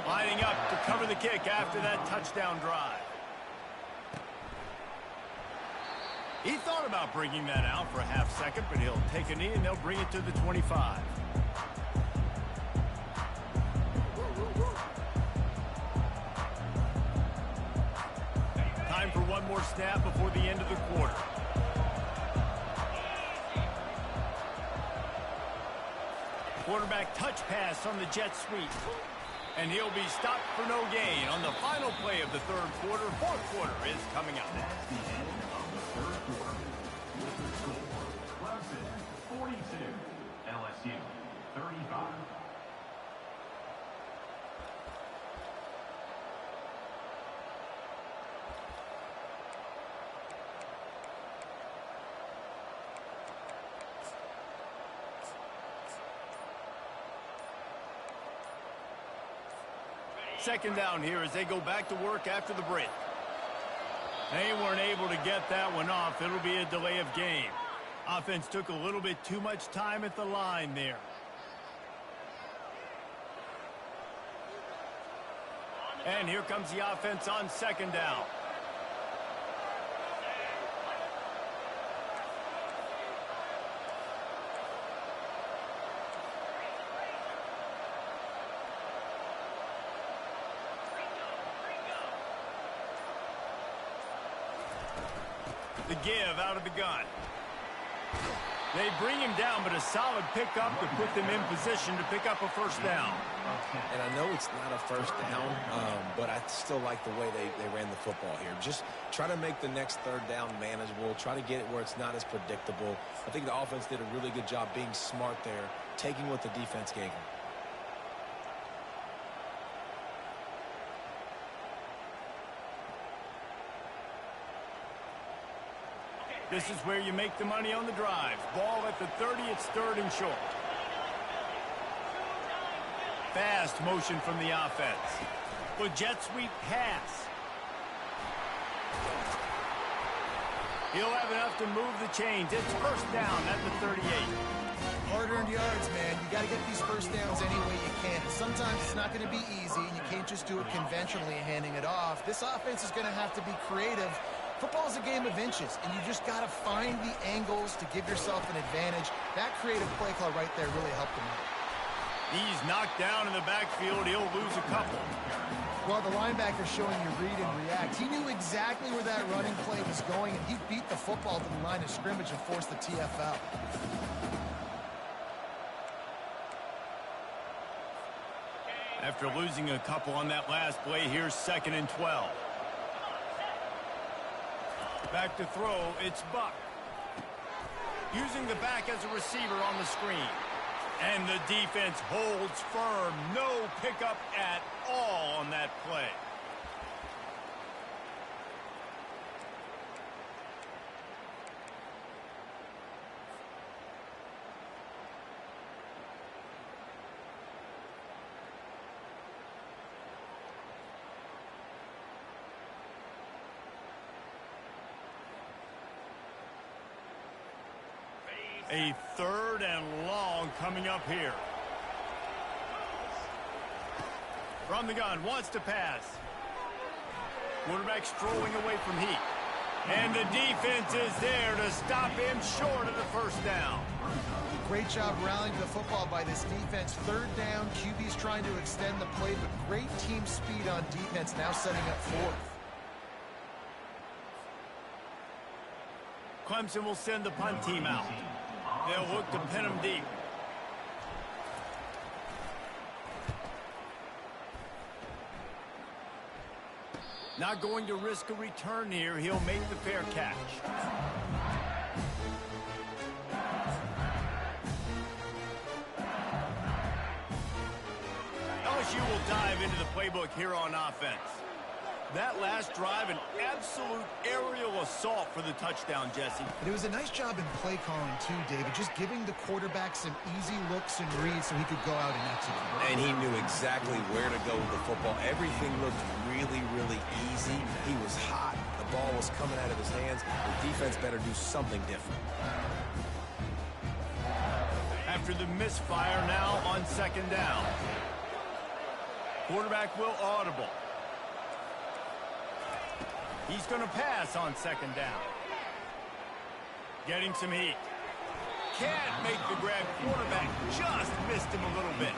Lining up to cover the kick after that touchdown drive. He thought about bringing that out for a half second, but he'll take a knee and they'll bring it to the 25. Time for one more snap before the end of the quarter. Quarterback touch pass on the jet sweep. And he'll be stopped for no gain on the final play of the 3rd quarter. 4th quarter is coming up.
The end of the 3rd quarter. With the score, Clemson 42, LSU 35.
Second down here as they go back to work after the break. They weren't able to get that one off. It'll be a delay of game. Offense took a little bit too much time at the line there. And here comes the offense on 2nd down. The give out of the gun. They bring him down, but a solid pickup to put them in position to pick up a 1st down.
And I know it's not a 1st down, but I still like the way they ran the football here. Just try to make the next 3rd down manageable. Try to get it where it's not as predictable. I think the offense did a really good job being smart there, taking what the defense gave them.
This is where you make the money on the drive. Ball at the 30, it's 3rd and short. Fast motion from the offense. With jet sweep pass. He'll have enough to move the chains. It's 1st down at the 38.
Hard-earned yards, man. You got to get these 1st downs any way you can. And sometimes it's not going to be easy, and you can't just do it conventionally handing it off. This offense is going to have to be creative. Football is a game of inches, and you just got to find the angles to give yourself an advantage. That creative play call right there really helped him out.
He's knocked down in the backfield. He'll lose a couple.
Well, the linebacker showing you read and react. He knew exactly where that running play was going, and he beat the football to the line of scrimmage and forced the TFL.
After losing a couple on that last play, here's 2nd and 12. Back to throw, it's Buck. Using the back as a receiver on the screen. And the defense holds firm. No pickup at all on that play. A 3rd and long coming up here. From the gun, wants to pass. Quarterback strolling away from heat. And the defense is there to stop him short of the first down.
Great job rallying the football by this defense. Third down, QB's trying to extend the play, but great team speed on defense, now setting up fourth.
Clemson will send the punt team out. They'll look to pin them deep. Not going to risk a return here. He'll make the fair catch. LSU will dive into the playbook here on offense. That last drive, an absolute aerial assault for the touchdown, Jesse.
But it was a nice job in play calling too, David, just giving the quarterback some easy looks and reads so he could go out and execute.
And he knew exactly where to go with the football. Everything looked really, really easy. He was hot. The ball was coming out of his hands. The defense better do something different.
After the misfire, now on second down. Quarterback will audible. He's going to pass on second down. Getting some heat. Can't make the grab. Quarterback just missed him a little bit.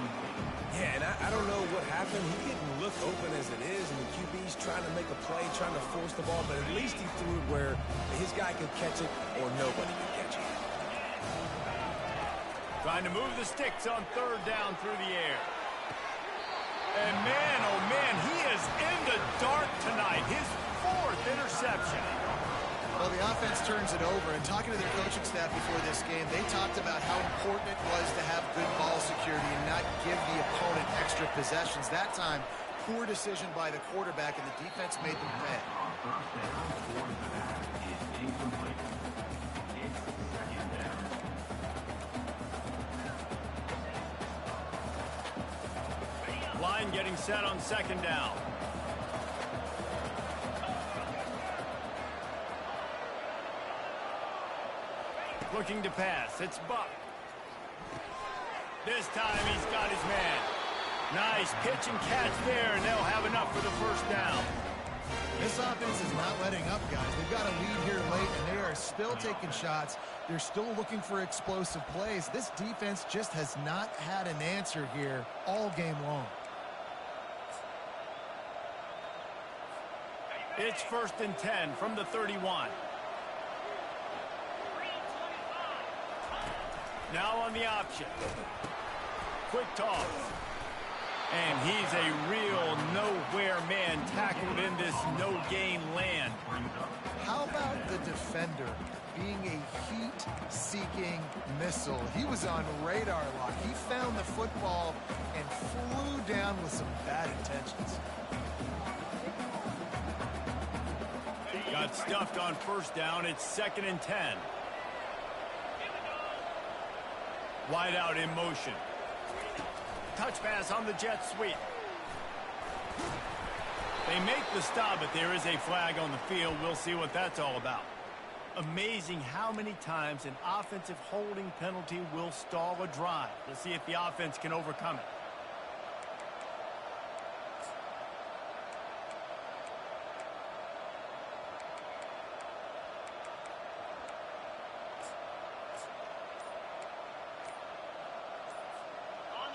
Yeah, and I don't know what happened. He didn't look open as it is, and the QB's trying to make a play, trying to force the ball, but at least he threw it where his guy could catch it or nobody could catch it.
Trying to move the sticks on third down through the air. And man, oh man, he is in the dark tonight. His fourth interception.
Well, the offense turns it over, and talking to their coaching staff before this game, they talked about how important it was to have good ball security and not give the opponent extra possessions. That time, poor decision by the quarterback, and the defense made them pay.
Line getting set on second down. Looking to pass. It's Buck. This time he's got his man. Nice pitch and catch there, and they'll have enough for the first down.
This offense is not letting up, guys. They've got a lead here late, and they are still taking shots. They're still looking for explosive plays. This defense just has not had an answer here all game long.
It's 1st and 10 from the 31. Now on the option. Quick toss. And he's a real nowhere man tackled in this no-gain land.
How about the defender being a heat-seeking missile? He was on radar lock. He found the football and flew down with some bad intentions.
Got stuffed on first down. It's 2nd and 10. Wide out in motion. Touch pass on the jet sweep. They make the stop, but there is a flag on the field. We'll see what that's all about. Amazing how many times an offensive holding penalty will stall a drive. We'll see if the offense can overcome it.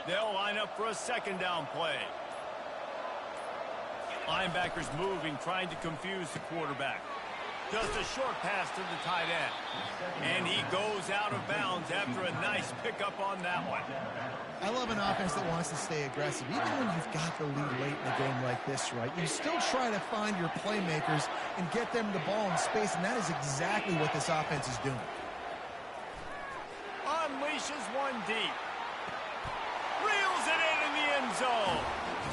They'll line up for a second down play. Linebackers moving, trying to confuse the quarterback. Just a short pass to the tight end. And he goes out of bounds after a nice pickup on that one.
I love an offense that wants to stay aggressive. Even when you've got the lead late in a game like this, right? You still try to find your playmakers and get them the ball in space, and that is exactly what this offense is doing.
Unleashes one deep. Reels it in the end zone.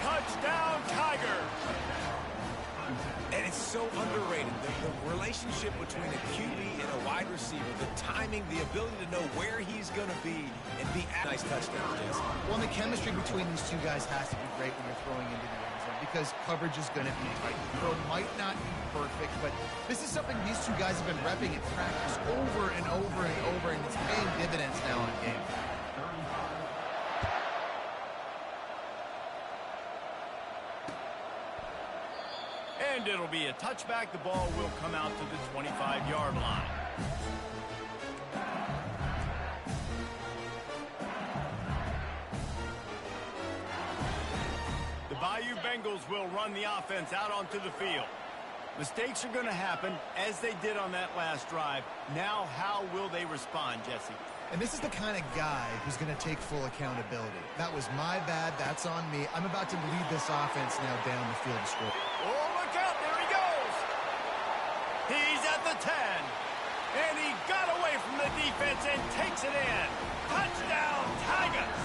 Touchdown, Tigers.
And it's so underrated. The relationship between a QB and a wide receiver, the timing, the ability to know where he's going to be and be at nice touchdown, Jesse.
Well, the chemistry between these two guys has to be great when you're throwing into the end zone because coverage is going to be tight. The throw might not be perfect, but this is something these two guys have been repping in practice over and over and over, and it's paying dividends now in game.
And And it'll be a touchback. The ball will come out to the 25-yard line. The Bayou Bengals will run the offense out onto the field. Mistakes are going to happen, as they did on that last drive. Now, how will they respond, Jesse?
And this is the kind of guy who's going to take full accountability. That was my bad. That's on me. I'm about to lead this offense now down the field to score.
Oh, look out. There he goes. He's at the 10. And he got away from the defense and takes it in. Touchdown, Tigers.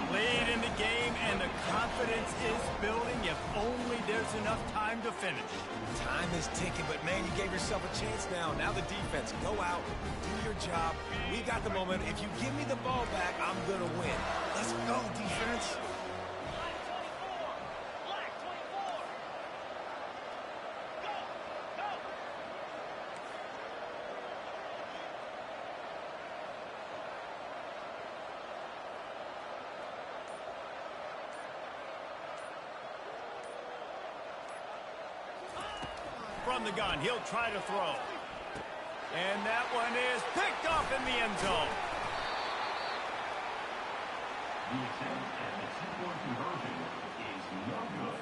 Lead in the game, and the confidence is building if only there's enough time to finish.
Time is ticking, but, man, you gave yourself a chance now. Now the defense, go out, do your job. We got the moment. If you give me the ball back, I'm going to win. Let's go, defense.
From the gun, he'll try to throw. And that one is picked off in the end zone.
The attempt at the two-point conversion is no good.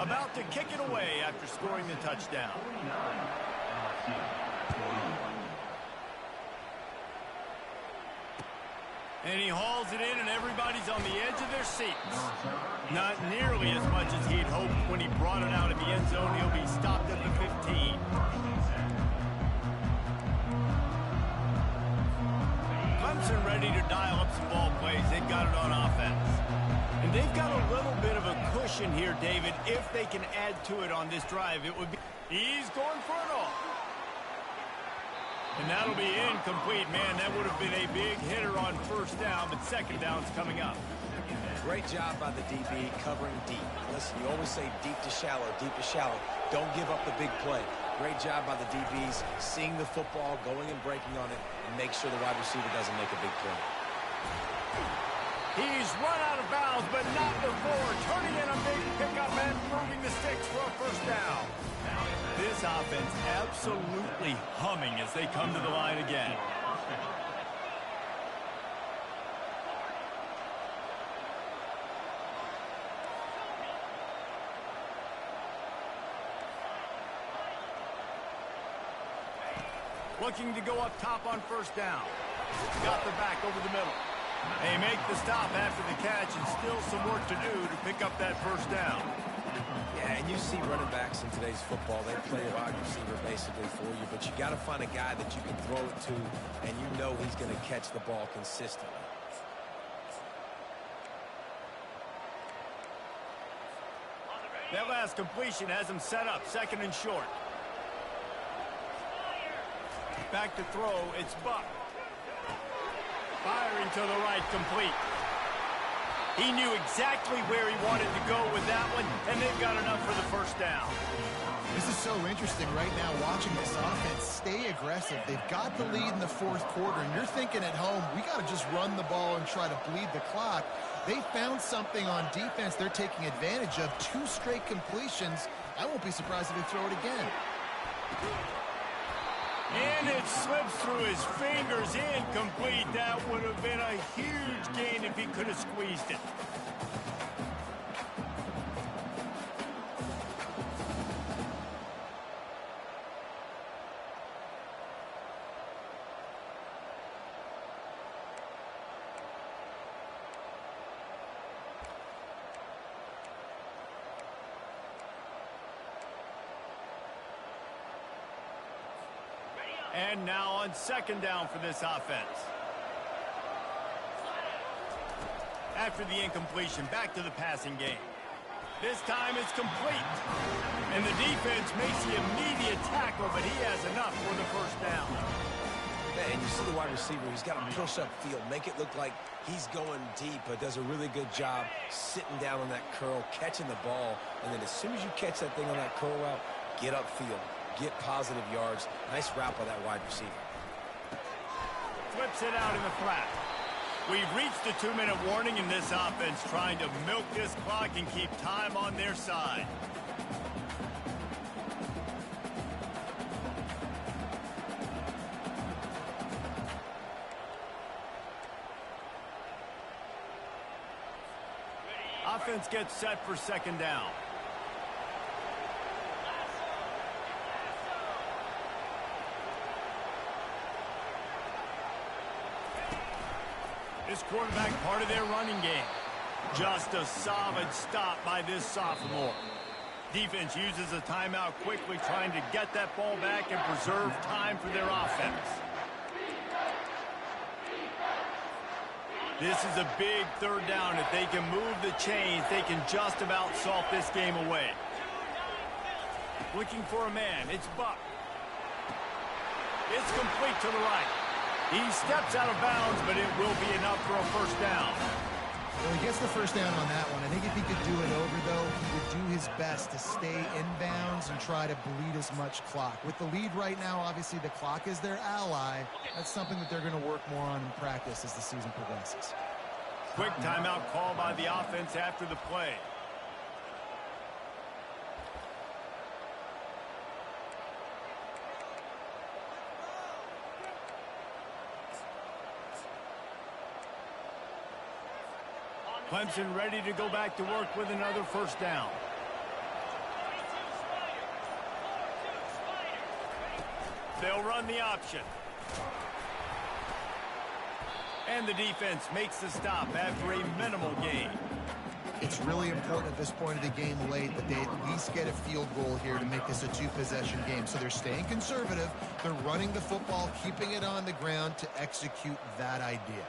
About to kick it away after scoring the touchdown.
49, LSU 41.
And he hauls it in, and everybody's on the edge of their seats. Not nearly as much as he'd hoped when he brought it out of the end zone. He'll be stopped at the 15. Clemson ready to dial up some ball plays. They've got it on offense. And they've got a little bit of a cushion here, David. If they can add to it on this drive, it would be... He's going for it all. And that'll be incomplete. Man, that would have been a big hitter on first down, but second down's coming up.
Great job by the DB covering deep. Listen, you always say deep to shallow, deep to shallow. Don't give up the big play. Great job by the DBs, seeing the football, going and breaking on it, and make sure the wide receiver doesn't make a big play.
He's run out of bounds, but not before. Turning in a big pickup and moving the sticks for a first down. This offense absolutely humming as they come to the line again. Looking to go up top on first down. Got the back over the middle. They make the stop after the catch, and still some work to do to pick up that first down.
Yeah, and you see running backs in today's football, they play a wide receiver basically for you, but you got to find a guy that you can throw it to, and you know he's going to catch the ball consistently.
That last completion has him set up, second and short. Back to throw, it's Buck. Firing to the right, complete. He knew exactly where he wanted to go with that one, and they've got enough for the first down.
This is so interesting right now, watching this offense stay aggressive. They've got the lead in the fourth quarter, and you're thinking at home, we got to just run the ball and try to bleed the clock. They found something on defense they're taking advantage of. 2 straight completions. I won't be surprised if they throw it again.
And it slips through his fingers, incomplete. That would have been a huge gain if he could have squeezed it. And now on second down for this offense. After the incompletion, back to the passing game. This time it's complete. And the defense makes the immediate tackle, but he has enough for the first down.
And you see the wide receiver, he's got to push upfield, make it look like he's going deep, but does a really good job sitting down on that curl, catching the ball, and then as soon as you catch that thing on that curl route, get upfield. Get positive yards. Nice route by that wide receiver.
Flips it out in the flat. We've reached the 2-minute warning in this offense, trying to milk this clock and keep time on their side. Offense gets set for second down. This quarterback part of their running game. Just a solid stop by this sophomore. Defense uses a timeout quickly, trying to get that ball back and preserve time for their offense. This is a big third down. If they can move the chains, they can just about salt this game away. Looking for a man. It's Buck. It's complete to the right. He steps out of bounds, but it will be enough for a first down.
Well, he gets the first down on that one. I think if he could do it over, though, he would do his best to stay inbounds and try to bleed as much clock. With the lead right now, obviously the clock is their ally. That's something that they're going to work more on in practice as the season progresses.
Quick timeout call by the offense after the play. Clemson ready to go back to work with another first down. They'll run the option. And the defense makes the stop after a minimal gain.
It's really important at this point of the game late that they at least get a field goal here to make this a two-possession game. So they're staying conservative. They're running the football, keeping it on the ground to execute that idea.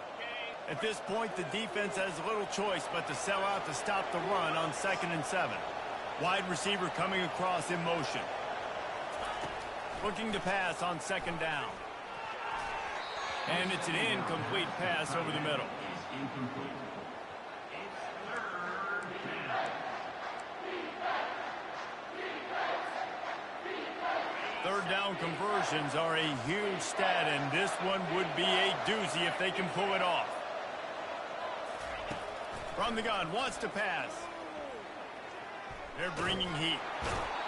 At this point, the defense has little choice but to sell out to stop the run on 2nd and 7. Wide receiver coming across in motion. Looking to pass on 2nd down. And it's an incomplete pass over the middle. Third down conversions are a huge stat, and this one would be a doozy if they can pull it off. From the gun, wants to pass. They're bringing heat.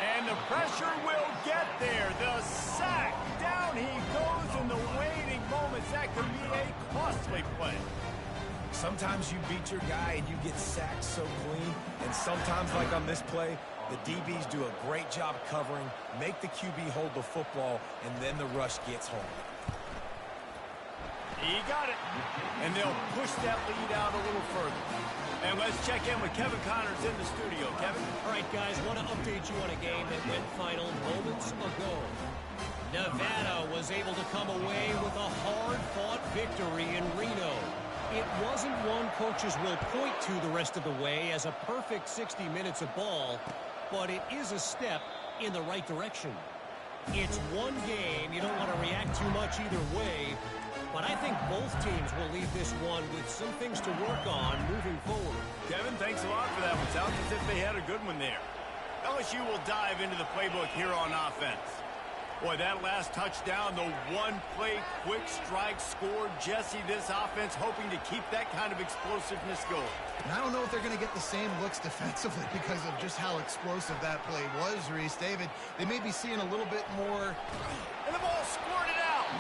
And the pressure will get there. The sack. Down he goes in the waiting moments. That could be a costly play.
Sometimes you beat your guy and you get sacked so clean. And sometimes, like on this play, the DBs do a great job covering, make the QB hold the football, and then the rush gets home.
He got it. And they'll push that lead out a little further. And let's check in with Kevin Connors in the studio. Kevin?
All right, guys, want to update you on a game that went final moments ago. Nevada was able to come away with a hard-fought victory in Reno. It wasn't one coaches will point to the rest of the way as a perfect 60 minutes of ball, but it is a step in the right direction. It's one game. You don't want to react too much either way. But I think both teams will leave this one with some things to work on moving forward.
Kevin, thanks a lot for that one. Sounds as if they had a good one there. LSU will dive into the playbook here on offense. Boy, that last touchdown, the one-play quick strike scored. Jesse, this offense hoping to keep that kind of explosiveness going.
And I don't know if they're going to get the same looks defensively because of just how explosive that play was, Reese. David, they may be seeing a little bit more.
And the ball squirted out.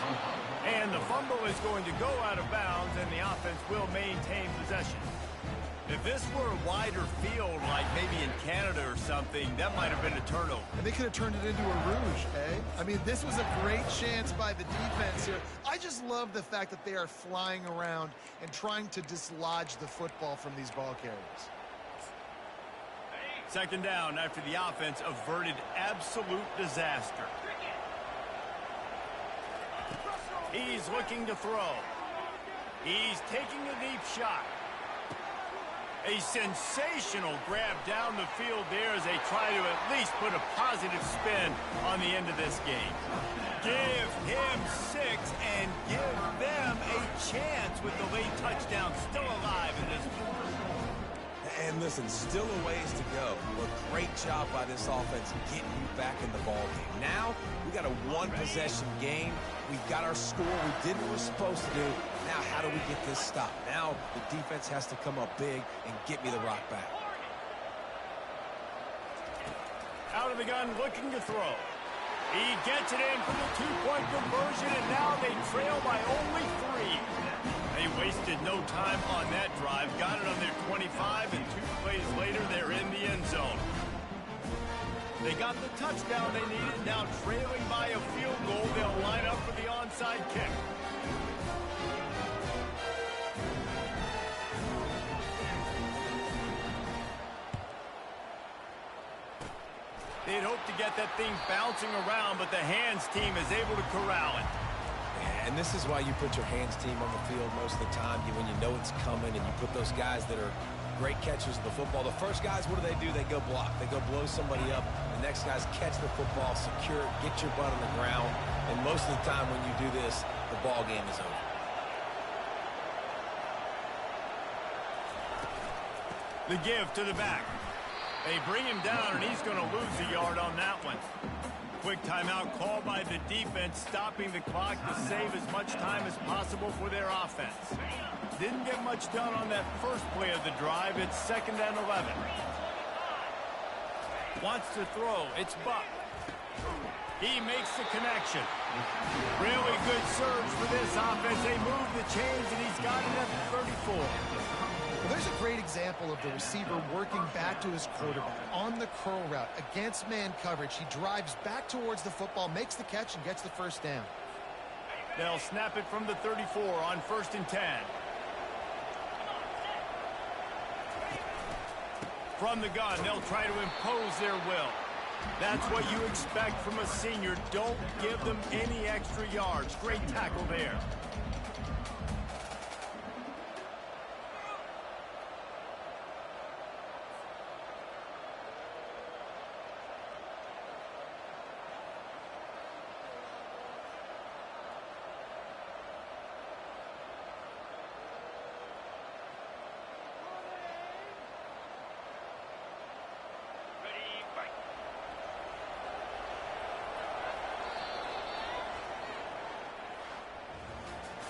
And the fumble is going to go out of bounds, and the offense will maintain possession. If this were a wider field, like maybe in Canada or something, that might have been a turnover.
And they could have turned it into a rouge, eh? I mean, this was a great chance by the defense here. I just love the fact that they are flying around and trying to dislodge the football from these ball carriers.
Second down after the offense averted absolute disaster. He's looking to throw. He's taking a deep shot. A sensational grab down the field there as they try to at least put a positive spin on the end of this game. Give him 6 and give them a chance with the late touchdown still alive in this one.
And listen, still a ways to go. But great job by this offense getting you back in the ball game. Now, we got a one-possession game. We got our score. We did what we're supposed to do. Now, how do we get this stopped? Now, the defense has to come up big and get me the rock back.
Out of the gun, looking to throw. He gets it in for the two-point conversion, and now they trail by only 3. A They wasted no time on that drive. Got it on their 25, and 2 plays later, they're in the end zone. They got the touchdown they needed. Now trailing by a field goal, they'll line up for the onside kick. They'd hoped to get that thing bouncing around, but the hands team is able to corral it.
And this is why you put your hands team on the field most of the time. When you know it's coming, and you put those guys that are great catchers of the football. The first guys, what do? They go block. They go blow somebody up. The next guys catch the football, secure it, get your butt on the ground. And most of the time when you do this, the ball game is over.
The give to the back. They bring him down, and he's going to lose a yard on that one. Quick timeout called by the defense, stopping the clock to save as much time as possible for their offense. Didn't get much done on that first play of the drive. It's 2nd and 11. Wants to throw. It's Buck. He makes the connection. Really good surge for this offense. They move the chains, and he's got it at the 34.
Well, there's a great example of the receiver working back to his quarterback on the curl route against man coverage. He drives back towards the football, makes the catch, and gets the first down.
They'll snap it from the 34 on 1st and 10. From the gun, they'll try to impose their will. That's what you expect from a senior. Don't give them any extra yards. Great tackle there.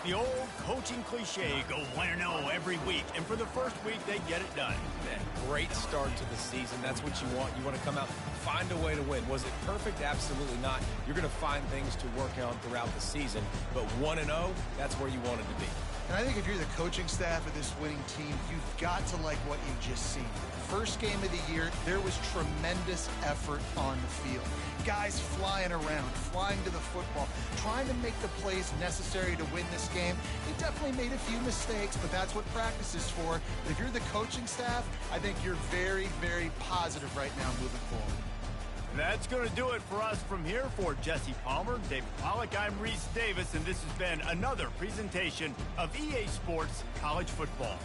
The old coaching cliche, go win or no every week. And for the first week, they get it done.
Man, great start to the season. That's what you want. You want to come out, find a way to win. Was it perfect? Absolutely not. You're going to find things to work on throughout the season. But 1-0, that's where you wanted to be.
And I think if you're the coaching staff of this winning team, you've got to like what you've just seen. First game of the year, there was tremendous effort on the field. Guys flying around, flying to the football, trying to make the plays necessary to win this game. They definitely made a few mistakes, but that's what practice is for. But if you're the coaching staff, I think you're very, very positive right now moving forward.
That's going to do it for us from here. For Jesse Palmer, David Pollack, I'm Reese Davis, and this has been another presentation of EA Sports College Football.